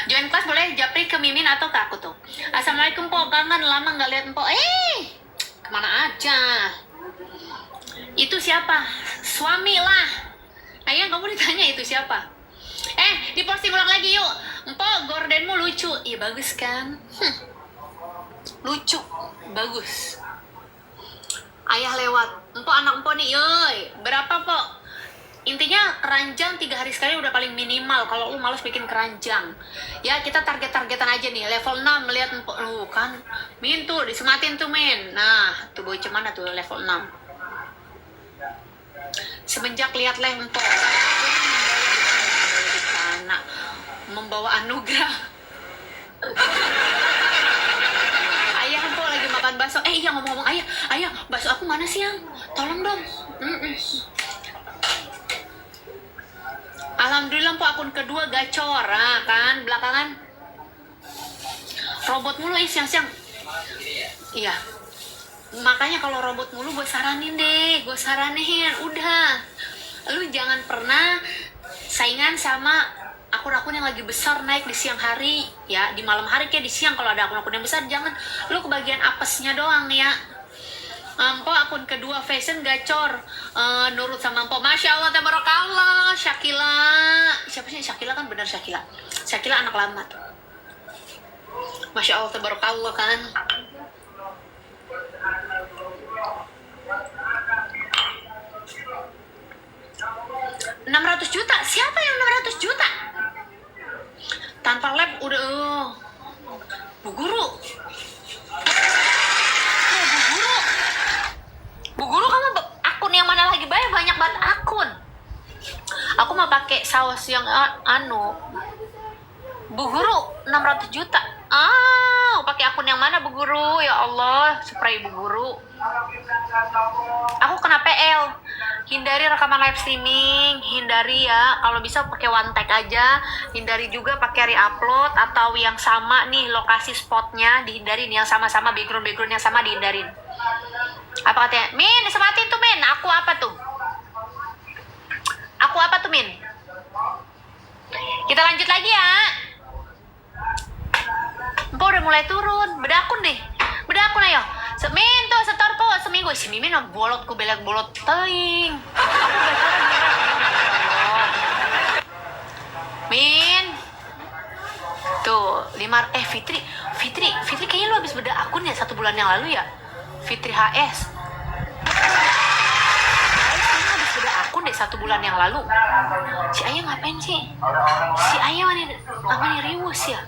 [SPEAKER 1] Join kelas boleh japri ke Mimin atau ke aku tuh. Assalamualaikum Po, kangen lama gak lihat Po. Kemana aja? Itu siapa? Suami lah. Ayang, kamu ditanya itu siapa? Diposting ulang lagi yuk. Empok, gordenmu lucu. Iya bagus kan? Lucu, bagus. Ayah lewat. Empok, anak empok nih, yoi. Berapa, Pok? Intinya keranjang 3 hari sekali udah paling minimal. Kalau lu males bikin keranjang, ya kita targetan aja nih. Level 6 lihat empok lu kan. Min tuh disematin tuh Min. Nah, tuh bocah mana tuh level 6. Semenjak lihat empok anak membawa anugerah. Ayah empok lagi makan bakso. Iya ngomong-ngomong ayah bakso aku mana sih yang? Tolong dong. Alhamdulillah empok akun kedua gacor, kan belakangan robot mulu siang-siang. Iya. Makanya kalau robot mulu gue saranin udah, lu jangan pernah saingan sama akun-akun yang lagi besar naik di siang hari ya, di malam hari kayak di siang. Kalau ada akun-akun yang besar jangan lu kebagian apesnya doang ya. Empok akun kedua fashion gacor, nurut sama empok. Masya Allah tabarakallah. Syakila, siapa sih Syakila? Kan benar Syakila anak lama tuh. Masya Allah tabarakallah kan. 600 juta? Siapa yang 600 juta? Tanpa lab udah Bu Guru. Bu Guru kamu akun yang mana lagi? Banyak banget akun. Aku mau pakai saus yang Bu Guru 600 juta. Pakai akun yang mana Bu Guru? Ya Allah, spray Bu Guru. Aku kena PL. Hindari rekaman live streaming, hindari ya. Kalau bisa pakai one tag aja. Hindari juga pakai re-upload atau yang sama nih lokasi spotnya dihindarin, yang sama-sama background yang sama dihindarin. Apa katanya? Min, sematin tuh Min. Aku apa tuh Min? Kita lanjut lagi ya. Empok udah mulai turun. Beda akun ayo. Min tuh setor po seminggu. Si Mimin bolot teing. Aku Min. Tuh, 5 Fitri kayaknya lu habis beda akun ya 1 bulan yang lalu ya. Fitri HS. Kayaknya habis beda akun deh 1 bulan yang lalu. Si Ayah ngapain sih? Si Ayah mana riwus ya?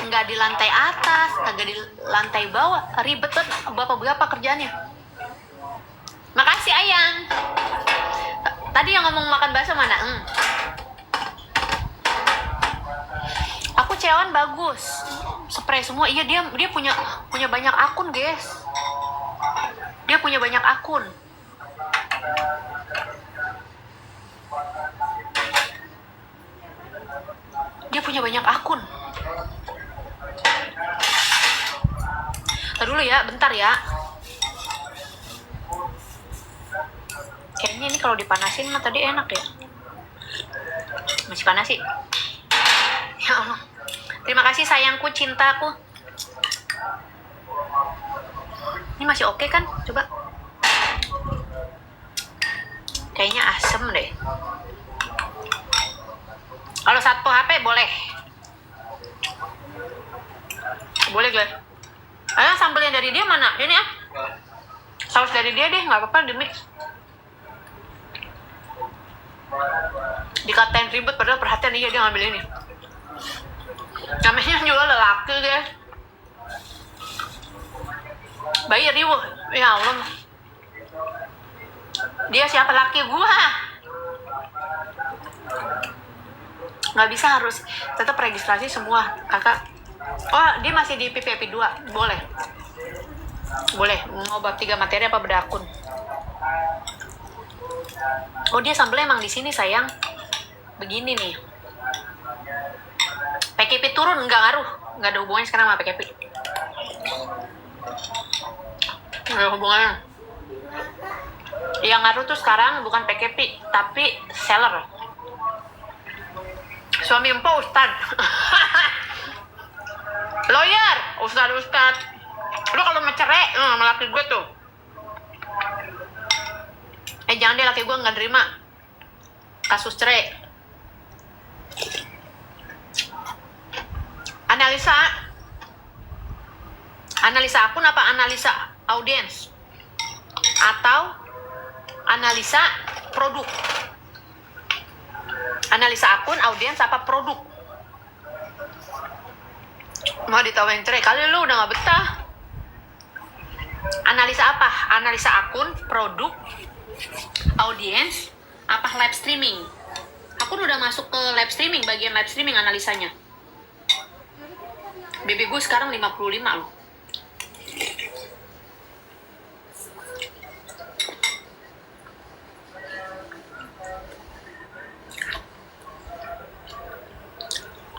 [SPEAKER 1] Nggak di lantai atas, nggak di lantai bawah, ribet banget bapak kerjaannya. Makasih Ayang. Tadi yang ngomong makan bakso mana? Aku Cewan bagus, spray semua. Iya dia punya banyak akun guys. Dia punya banyak akun. Ntar dulu ya, bentar ya. Kayaknya ini kalau dipanasin mah tadi enak ya. Masih panas sih. Ya Allah. Terima kasih sayangku, cintaku. Ini masih oke kan? Coba. Kayaknya asem deh. Kalau Satpo HP boleh. Boleh guys. Ayo sambelnya dari dia mana? Ini ya. Saus dari dia deh, nggak apa-apa di mix. Dikatain ribet padahal perhatian dia ngambil ini. laki guys. Bayi riuh. Ya Allah. Dia siapa laki gua? Nggak bisa, harus tetap registrasi semua kakak. Oh dia masih di PPP 2. Boleh mau bab 3 materi apa beda akun. Oh dia sambelnya emang di sini sayang. Begini nih. PKP turun nggak ngaruh, nggak ada hubungannya sekarang sama PKP. Nggak ada hubungannya. Yang ngaruh tuh sekarang bukan PKP tapi seller. Suami empo ustad. Lawyer, ustad. Lu kalau mau cerai sama laki gue tuh. Jangan deh, laki gue nggak nerima kasus cerai. Analisa akun apa analisa audiens? Atau analisa produk? Analisa akun, audiens, apa produk? Mau ditawain cerai, kali lu udah gak betah. Analisa apa? Analisa akun, produk, audiens, apa live streaming? Aku udah masuk ke live streaming, bagian live streaming analisanya. BB gue sekarang 55 loh.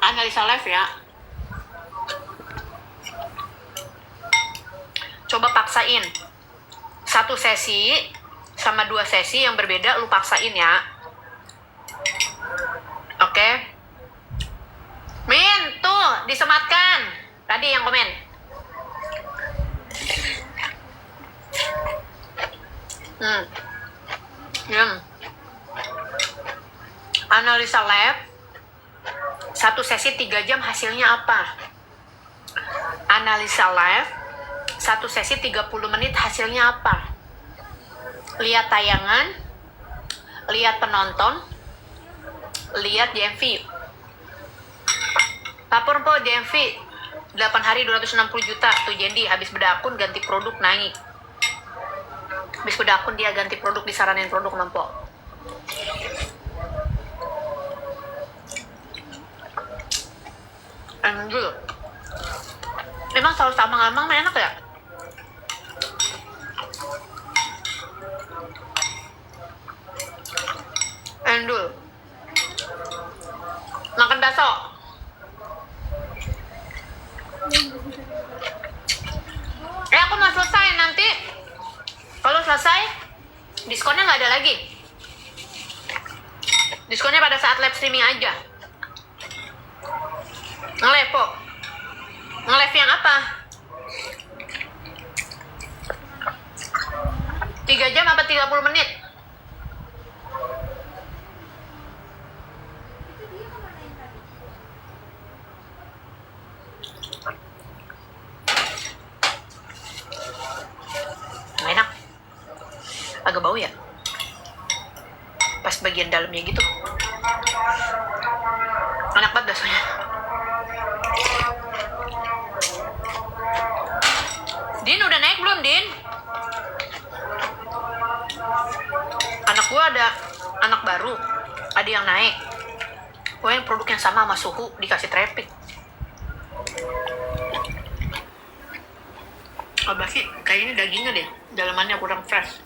[SPEAKER 1] Analisa live ya. Coba paksain 1 sesi sama 2 sesi yang berbeda, lu paksain ya. Oke. Min, tuh disematkan. Tadi yang komen. Analisa lab 1 sesi 3 jam hasilnya apa? Analisa live 1 sesi 30 menit hasilnya apa? Lihat tayangan, lihat penonton, lihat DMV. Lapor po DMV 8 hari 260 juta. Tuh Jendi habis beda akun ganti produk naik. Habis beda akun dia ganti produk, disaranin produk nampok. Anjir. Emang saus abang-abang enak ya? Endul. Makan bakso. Aku mau selesai nanti. Kalau selesai, diskonnya nggak ada lagi. Diskonnya pada saat live streaming aja. Nge-live po. Nge-live yang apa? 3 jam apa 30 menit? Enak. Agak bau ya? Pas bagian dalamnya gitu. Enak banget dasarnya. Din udah naik belum, Din? Anak gua ada anak baru, ada yang naik. Gua yang produk yang sama sama suhu dikasih traffic. Abah sih kayaknya dagingnya deh, dalamannya kurang fresh.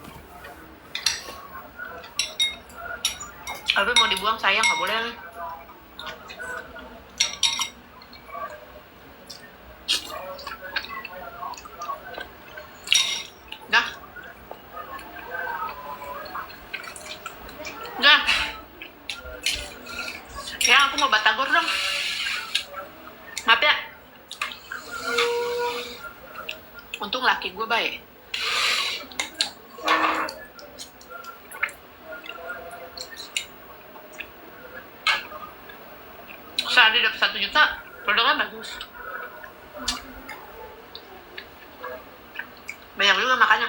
[SPEAKER 1] Abah mau dibuang sayang, nggak boleh nih. Udah. Ya aku mau batagor dong. Maaf ya. Untung laki gue baik. Sehari dapat 1 juta, produknya bagus. Banyak juga makannya.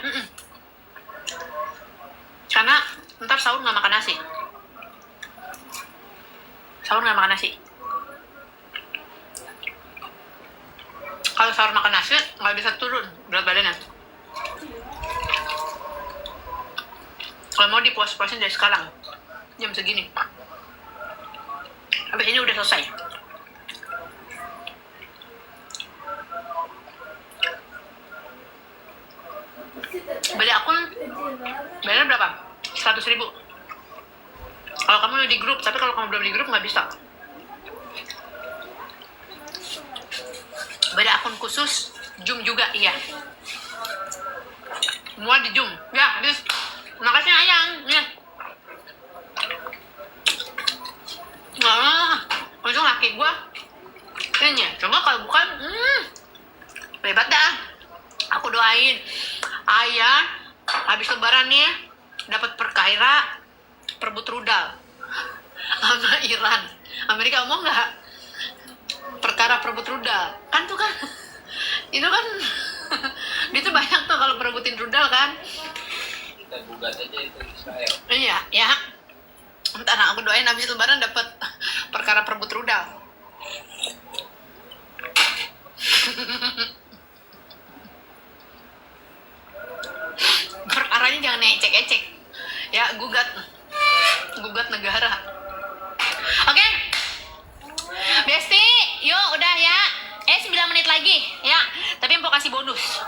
[SPEAKER 1] Karena ntar sahur nggak makan nasi. Sahur nggak makan nasi. Kalau sahur makan nasi nggak bisa turun berat badannya. Kalau mau dipuas-puasin dari sekarang jam segini. Habis ini udah selesai. Beli akun bayar berapa? 100.000. Kalau kamu di grup, tapi kalau kamu belum di grup nggak bisa. Beda akun khusus, Zoom juga, iya. Semua di Zoom. Ya, habis. Makasih ayang. Ya. Nah, untung laki gua. Ini ya, coba kalau bukan, hebat dah. Aku doain ayah habis lebaran nih dapat perkara perebut rudal sama Iran. Amerika mau nggak perkara perebut rudal kan tuh kan itu kan dia tuh banyak tuh kalau perebutin rudal kan.
[SPEAKER 2] Kita gugat aja itu Israel.
[SPEAKER 1] Iya ya, entar aku doain habis lebaran dapat perkara perebut rudal. Perkaranya jangan ecek-ecek ya, gugat negara. Oke, Besti, yuk udah ya. 9 menit lagi ya. Tapi mau kasih bonus.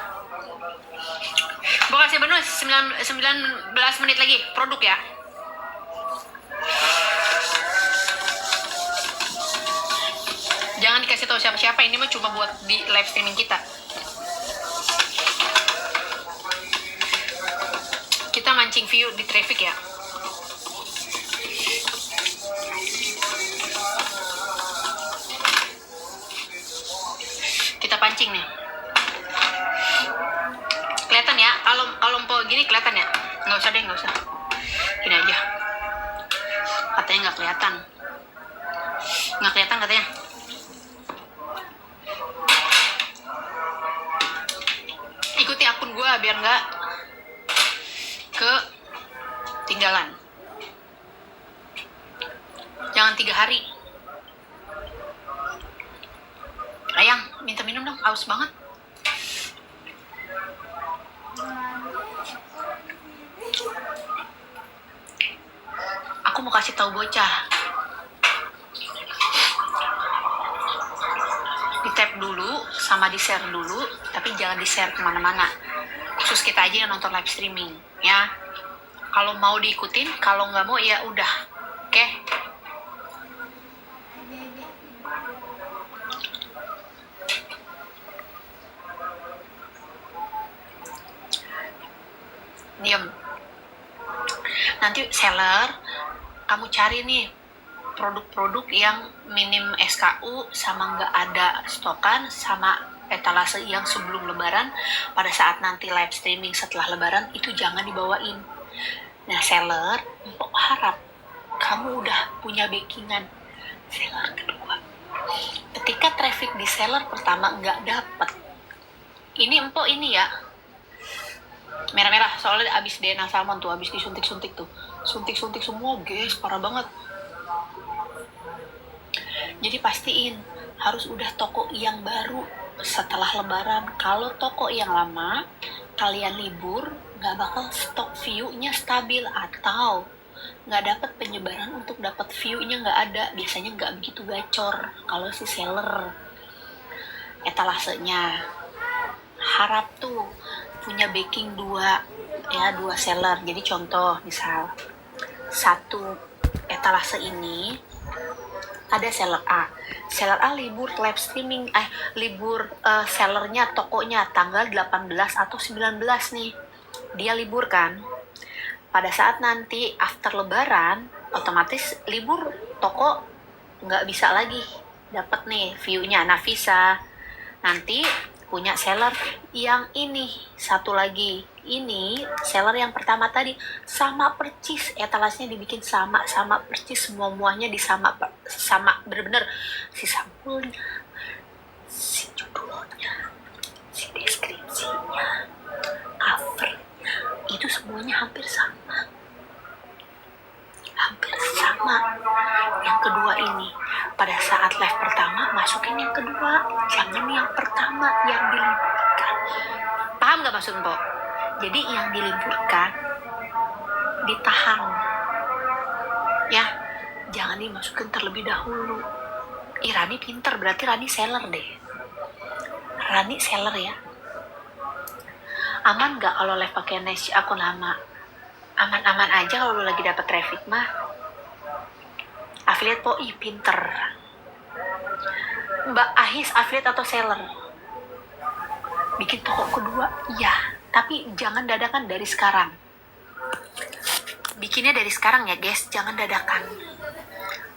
[SPEAKER 1] Mau kasih bonus 19 menit lagi produk ya. Jangan dikasih tahu siapa-siapa, ini mah cuma buat di live streaming kita. Kita mancing view di traffic ya. Kita pancing nih. Kelihatan ya, kalau empok gini kelihatan ya. Nggak usah deh, nggak usah. Gini aja. Katanya nggak kelihatan. Nggak kelihatan katanya. Ikuti akun gue biar nggak ketinggalan. Jangan 3 hari. Ayang, minta minum dong, haus banget. Aku mau kasih tahu bocah. Di-tap dulu sama di-share dulu, tapi jangan di-share kemana-mana. Khusus kita aja yang nonton live streaming, ya. Kalau mau diikutin, kalau nggak mau ya udah, oke? Diam. Nanti seller, kamu cari nih produk-produk yang minim SKU sama nggak ada stokan sama etalase yang sebelum lebaran. Pada saat nanti live streaming setelah lebaran itu jangan dibawain. Nah seller, Mpok harap kamu udah punya backingan. Seller kedua, ketika traffic di seller pertama nggak dapet, ini Mpok ini ya merah-merah soalnya abis DNA salmon tuh, abis disuntik-suntik tuh, suntik-suntik semua guys, parah banget. Jadi pastiin harus udah toko yang baru setelah lebaran. Kalau toko yang lama kalian libur, nggak bakal stok view-nya stabil atau nggak dapat penyebaran untuk dapat view-nya nggak ada. Biasanya nggak begitu gacor kalau si seller etalasenya. Harap tuh punya backing 2 ya, 2 seller. Jadi contoh misal satu etalase ini ada seller A libur live streaming, libur sellernya, tokonya tanggal 18 atau 19 nih, dia libur kan. Pada saat nanti after lebaran, otomatis libur, toko nggak bisa lagi dapat nih view-nya. Nah bisa nanti punya seller yang ini satu lagi, ini seller yang pertama tadi sama percis, etalasenya dibikin sama percis, semuanya sama bener-bener, si sampulnya, si judulnya, si deskripsinya, covernya, itu semuanya hampir sama. Yang kedua ini pada saat live pertama masukin yang kedua, jangan yang pertama yang diliburkan. Paham gak maksud Mbok? Jadi yang diliburkan ditahan, ya, jangan dimasukin terlebih dahulu. Rani pinter, berarti Rani seller deh. Rani seller ya. Aman gak kalau live pakai niche akun lama? Aman-aman aja kalau lu lagi dapat traffic mah. Affiliate POI pinter. Mbak Ahis affiliate atau seller? Bikin toko kedua, iya. Tapi jangan dadakan dari sekarang. Bikinnya dari sekarang ya guys, jangan dadakan.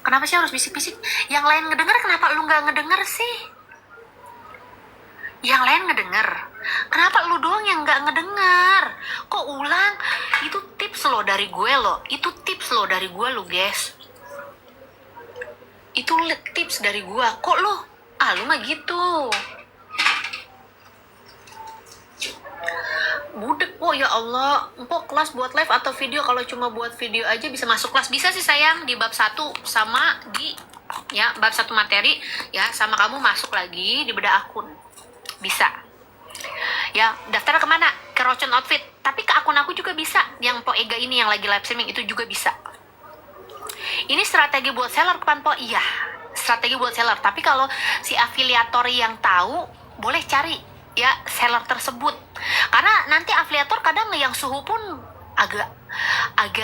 [SPEAKER 1] Kenapa sih harus bisik-bisik? Yang lain ngedenger, kenapa lu gak ngedenger sih? Yang lain ngedenger, kenapa lu doang yang gak ngedenger? Kok ulang? Itu tips lo dari gue lo. Itu tips lo dari gue lo guys. Itu tips dari gue. Kok lu? Lu mah gitu. Budek po, ya Allah. Empok kelas buat live atau video? Kalau cuma buat video aja bisa masuk kelas. Bisa sih sayang, di bab 1 sama di ya bab 1 materi ya, sama kamu masuk lagi di bedah akun. Bisa. Ya, daftar kemana? Ke Rocon Outfit. Tapi ke akun aku juga bisa. Yang Po Ega ini yang lagi live streaming itu juga bisa. Ini strategi buat seller kan Po? Iya, strategi buat seller. Tapi kalau si afiliator yang tahu, boleh cari ya seller tersebut. Karena nanti afiliator kadang yang suhu pun agak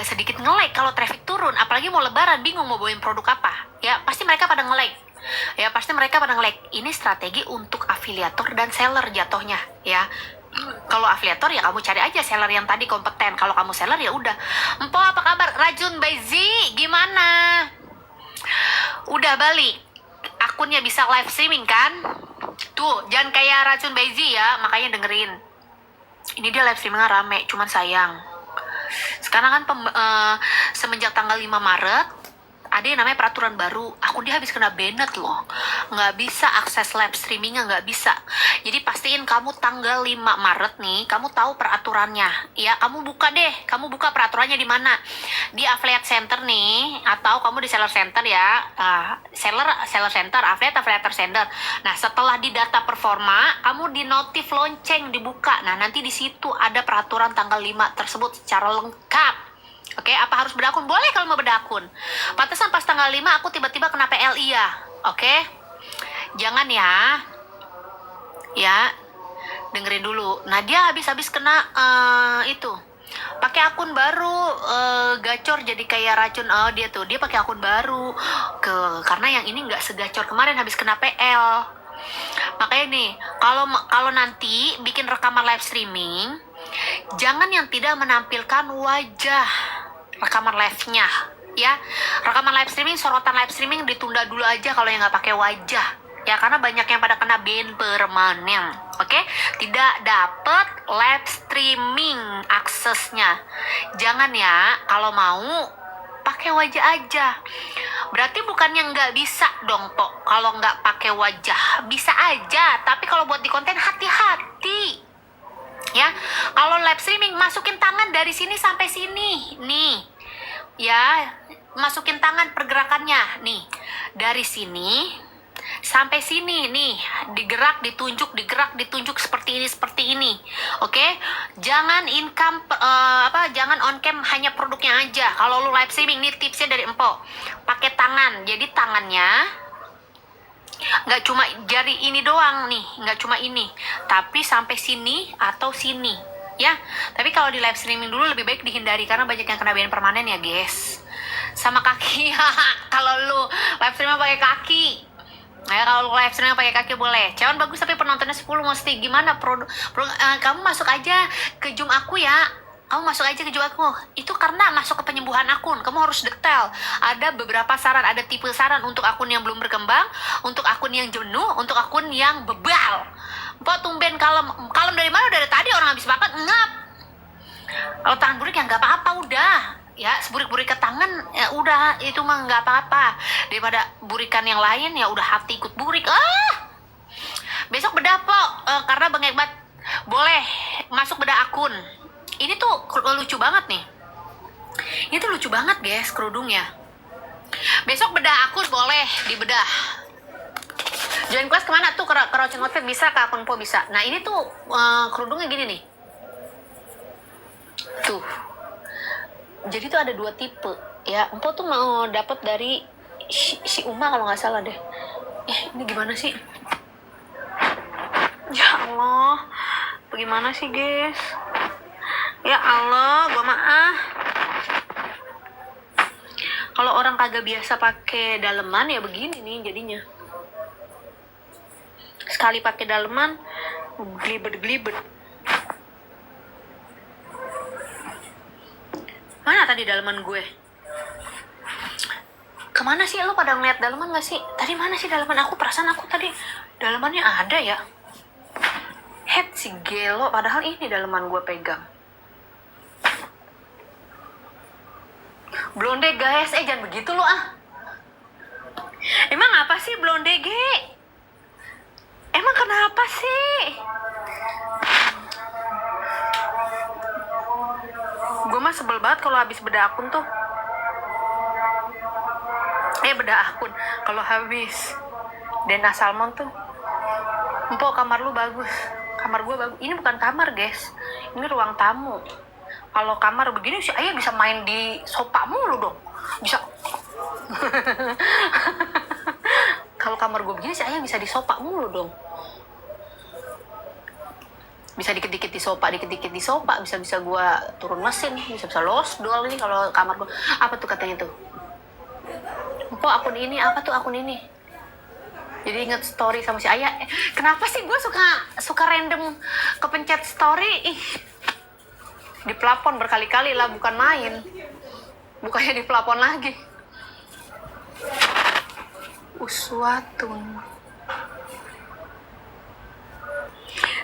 [SPEAKER 1] sedikit nge-lag kalau traffic turun. Apalagi mau lebaran, bingung mau bawain produk apa. Ya, pasti mereka pada nge-lag. Ini strategi untuk afiliator dan seller jatuhnya ya. Kalau afiliator ya kamu cari aja seller yang tadi kompeten. Kalau kamu seller ya udah. Empo apa kabar? Rajun Baizi gimana? Udah balik. Akunnya bisa live streaming kan? Tuh, jangan kayak Racun Baizi ya, makanya dengerin. Ini dia live streamingnya rame, cuman sayang. Sekarang kan semenjak tanggal 5 Maret ada yang namanya peraturan baru. Akun dia habis kena banned loh. Nggak bisa akses live streamingnya, nggak bisa. Jadi pastiin kamu tanggal 5 Maret nih, kamu tahu peraturannya. Ya, kamu buka peraturannya di mana? Di affiliate center nih, atau kamu di seller center ya. Seller center, affiliate center. Nah, setelah di data performa, kamu di notif lonceng dibuka. Nah, nanti di situ ada peraturan tanggal 5 tersebut secara lengkap. Oke, apa harus beda akun? Boleh kalau mau beda akun. Pantesan pas tanggal 5 aku tiba-tiba kena PLI ya. Oke? Jangan ya. Ya, dengerin dulu. Nah, dia habis-habis kena itu. Pakai akun baru, gacor jadi kayak racun. Dia pakai akun baru. Karena yang ini nggak segacor kemarin habis kena PL. Makanya nih, kalau nanti bikin rekaman live streaming, jangan yang tidak menampilkan wajah rekaman live-nya ya. Rekaman live streaming, sorotan live streaming ditunda dulu aja kalau yang nggak pakai wajah ya, karena banyak yang pada kena ban permanen. Oke, tidak dapat live streaming aksesnya. Jangan ya, kalau mau pakai wajah aja. Berarti bukannya nggak bisa dong Po, kalau nggak pakai wajah bisa aja, tapi kalau buat di konten hati-hati ya. Kalau live streaming masukin tangan dari sini sampai sini nih ya, masukin tangan pergerakannya nih dari sini sampai sini nih, digerak ditunjuk seperti ini. Oke, jangan jangan on cam hanya produknya aja. Kalau lu live streaming nih, tipsnya dari Empo, pakai tangan. Jadi tangannya nggak cuma jari ini doang nih, nggak cuma ini, tapi sampai sini atau sini ya. Tapi kalau di live streaming dulu lebih baik dihindari karena banyak yang kena ban permanen ya guys. Sama kaki. Kalau lu live streaming pakai kaki ya, kalau live streaming pakai kaki boleh. Cuman bagus tapi penontonnya 10 mesti gimana kamu masuk aja ke Zoom aku ya. Kamu masuk aja ke Zoom aku. Itu karena masuk ke penyembuhan akun. Kamu harus detail. Ada beberapa saran, ada tipe saran untuk akun yang belum berkembang, untuk akun yang jenuh, untuk akun yang bebal. Tumben kalem dari mana? Dari tadi orang habis makan ngap. Kalau tangan burik ya nggak apa-apa udah. Ya, seburik-burik ke tangan ya udah, itu mah nggak apa-apa. Daripada burikan yang lain ya udah hati ikut burik. Besok bedah Po, karena Bang Ekbat boleh masuk bedah akun. Ini tuh lucu banget nih. Ini tuh lucu banget guys kerudungnya. Besok bedah akun boleh dibedah. Join kelas kemana tuh? Ke Rocen Outfit bisa, ke akun Po bisa. Nah ini tuh kerudungnya gini nih. Tuh. Jadi tuh ada 2 tipe. Ya, Empo tuh mau dapat dari si Uma kalau nggak salah deh. Ini gimana sih? Ya Allah, bagaimana sih guys? Ya Allah, gua maaf. Kalau orang kagak biasa pakai daleman ya begini nih jadinya. Sekali pakai daleman, glibet-glibet. Mana tadi daleman gue? Kemana sih lo pada ngeliat daleman gak sih? Tadi mana sih daleman aku? Perasaan aku tadi dalemannya ada ya. Head si gelo, padahal ini daleman gue pegang. Blonde guys, jangan begitu lo ah. Emang apa sih blonde ge? Emang kenapa sih? Gue mah sebel banget kalau habis bedah akun tuh. Bedah akun. Kalau habis Dena Salmon tuh. Empo, kamar lu bagus. Kamar gue bagus. Ini bukan kamar guys. Ini ruang tamu. Kalau kamar begini sih ayah bisa main di sofa mulu dong. Bisa. Kalau kamar gue begini sih ayah bisa di sofa mulu dong. Bisa dikit-dikit di sofa, bisa gue turun mesin, bisa losdol ini kalau kamar gue. Apa tuh katanya tuh? Kok akun ini, apa tuh akun ini? Jadi inget story sama si Ayah. Kenapa sih gue suka random kepencet story? Di plafon berkali-kali lah, bukan main. Bukannya di plafon lagi. Uswatun.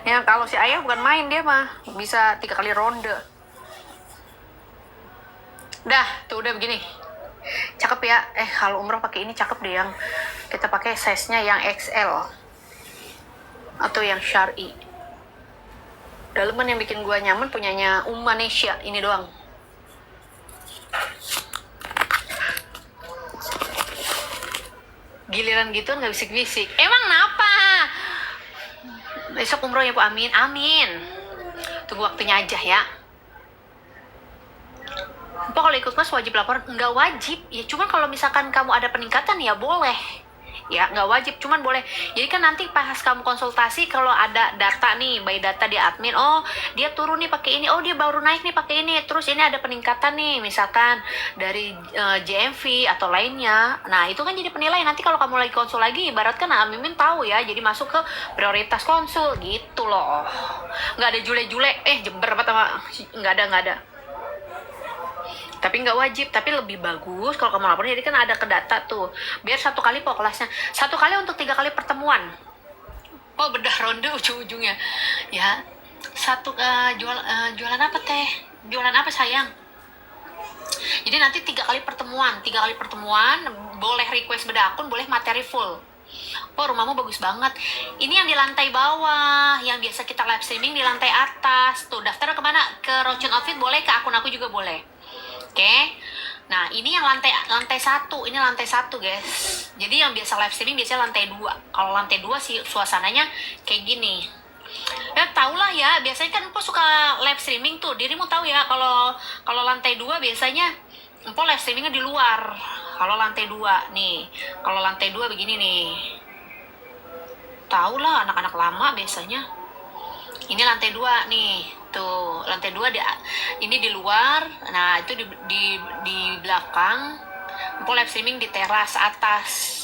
[SPEAKER 1] Ya kalau si Ayah bukan main, dia mah bisa 3 kali ronde. Dah, tuh udah begini. Cakep ya. Kalau umroh pakai ini cakep deh, yang kita pakai size-nya yang XL atau yang syar'i. Daleman yang bikin gua nyaman punyanya Malaysia ini doang. Giliran gituan nggak bisik-bisik. Emang kenapa? Besok umroh ya Bu, amin, amin. Tunggu waktunya aja ya. Pak, kalau ikut kelas wajib laporan? Nggak wajib. Ya cuman kalau misalkan kamu ada peningkatan ya boleh. Ya nggak wajib, cuman boleh. Jadi kan nanti pas kamu konsultasi kalau ada data nih, by data di admin, oh dia turun nih pakai ini, oh dia baru naik nih pakai ini, terus ini ada peningkatan nih, misalkan dari JMV atau lainnya. Nah itu kan jadi penilaian. Nanti kalau kamu lagi konsul lagi, ibaratkan Mimin tahu ya, jadi masuk ke prioritas konsul gitu loh. Nggak ada jule-jule, jember apa sama, nggak ada. Tapi nggak wajib, tapi lebih bagus kalau kamu laporan. Jadi kan ada ke data tuh, biar 1 kali po kelasnya, 1 kali untuk 3 kali pertemuan. Oh bedah ronde ujung-ujungnya ya. Jualan apa teh? Jualan apa sayang? Jadi nanti 3 kali pertemuan boleh request bedah akun, boleh materi full. Oh rumahmu bagus banget. Ini yang di lantai bawah, yang biasa kita live streaming di lantai atas. Tuh daftar kemana? Ke Rocen Outfit boleh, ke akun aku juga boleh. Oke. Nah ini yang lantai 1. Ini lantai 1 guys. Jadi yang biasa live streaming biasanya lantai 2. Kalau lantai 2 sih suasananya kayak gini. Ya tau lah ya, biasanya kan Empo suka live streaming tuh. Dirimu tahu ya, kalau lantai 2 biasanya Empo live streamingnya di luar. Kalau lantai 2 nih, kalau lantai 2 begini nih. Tahu lah anak-anak lama biasanya. Ini lantai 2 nih. Tuh, lantai 2 ini di luar. Nah, itu di belakang. Empo live streaming di teras atas.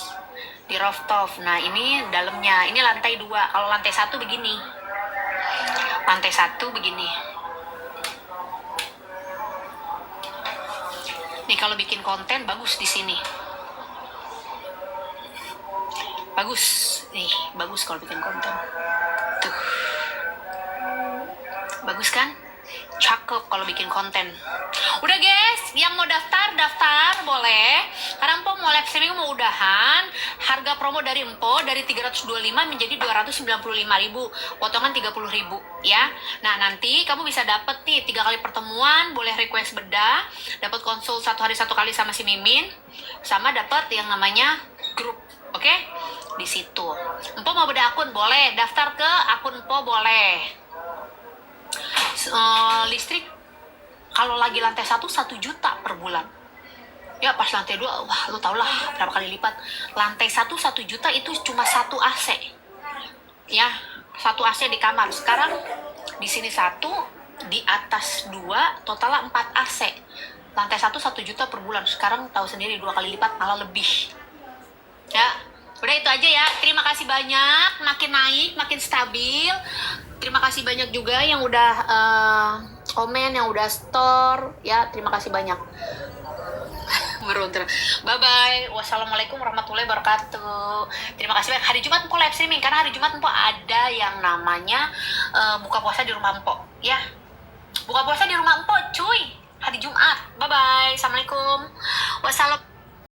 [SPEAKER 1] Di rooftop. Nah, ini dalamnya. Ini lantai 2. Kalau lantai 1 begini. Lantai 1 begini. Nih, kalau bikin konten bagus di sini. Bagus. Nih, bagus kalau bikin konten. Tuh. Bagus kan? cakep kalau bikin konten. Udah guys, yang mau daftar boleh. Karena Empo mau live streaming mau udahan. Harga promo dari Empo dari 325 menjadi 295.000, potongan 30.000 ya. Nah nanti kamu bisa dapet nih 3 kali pertemuan, boleh request bedah, dapat konsul 1 hari 1 kali sama si Mimin, sama dapat yang namanya grup. Oke? Di situ. Empo mau bedah akun boleh, daftar ke akun Empo boleh. Listrik kalau lagi lantai 1 juta per bulan ya, pas lantai 2 wah lu tau lah berapa kali lipat. Lantai 1 juta itu cuma 1 AC ya, 1 AC di kamar. Sekarang di sini 1, di atas 2, total 4 AC. Lantai 1 juta per bulan, sekarang tahu sendiri 2 kali lipat malah lebih ya. Udah itu aja ya, terima kasih banyak, makin naik makin stabil. Terima kasih banyak juga yang udah komen, yang udah store ya, terima kasih banyak. Bye bye. Wassalamualaikum warahmatullahi wabarakatuh. Terima kasih banyak. Hari Jumat Empo live streaming karena hari Jumat Empo ada yang namanya buka puasa di rumah Empo ya. Buka puasa di rumah Empo cuy, hari Jumat. Bye bye. Assalamualaikum. Wassalam.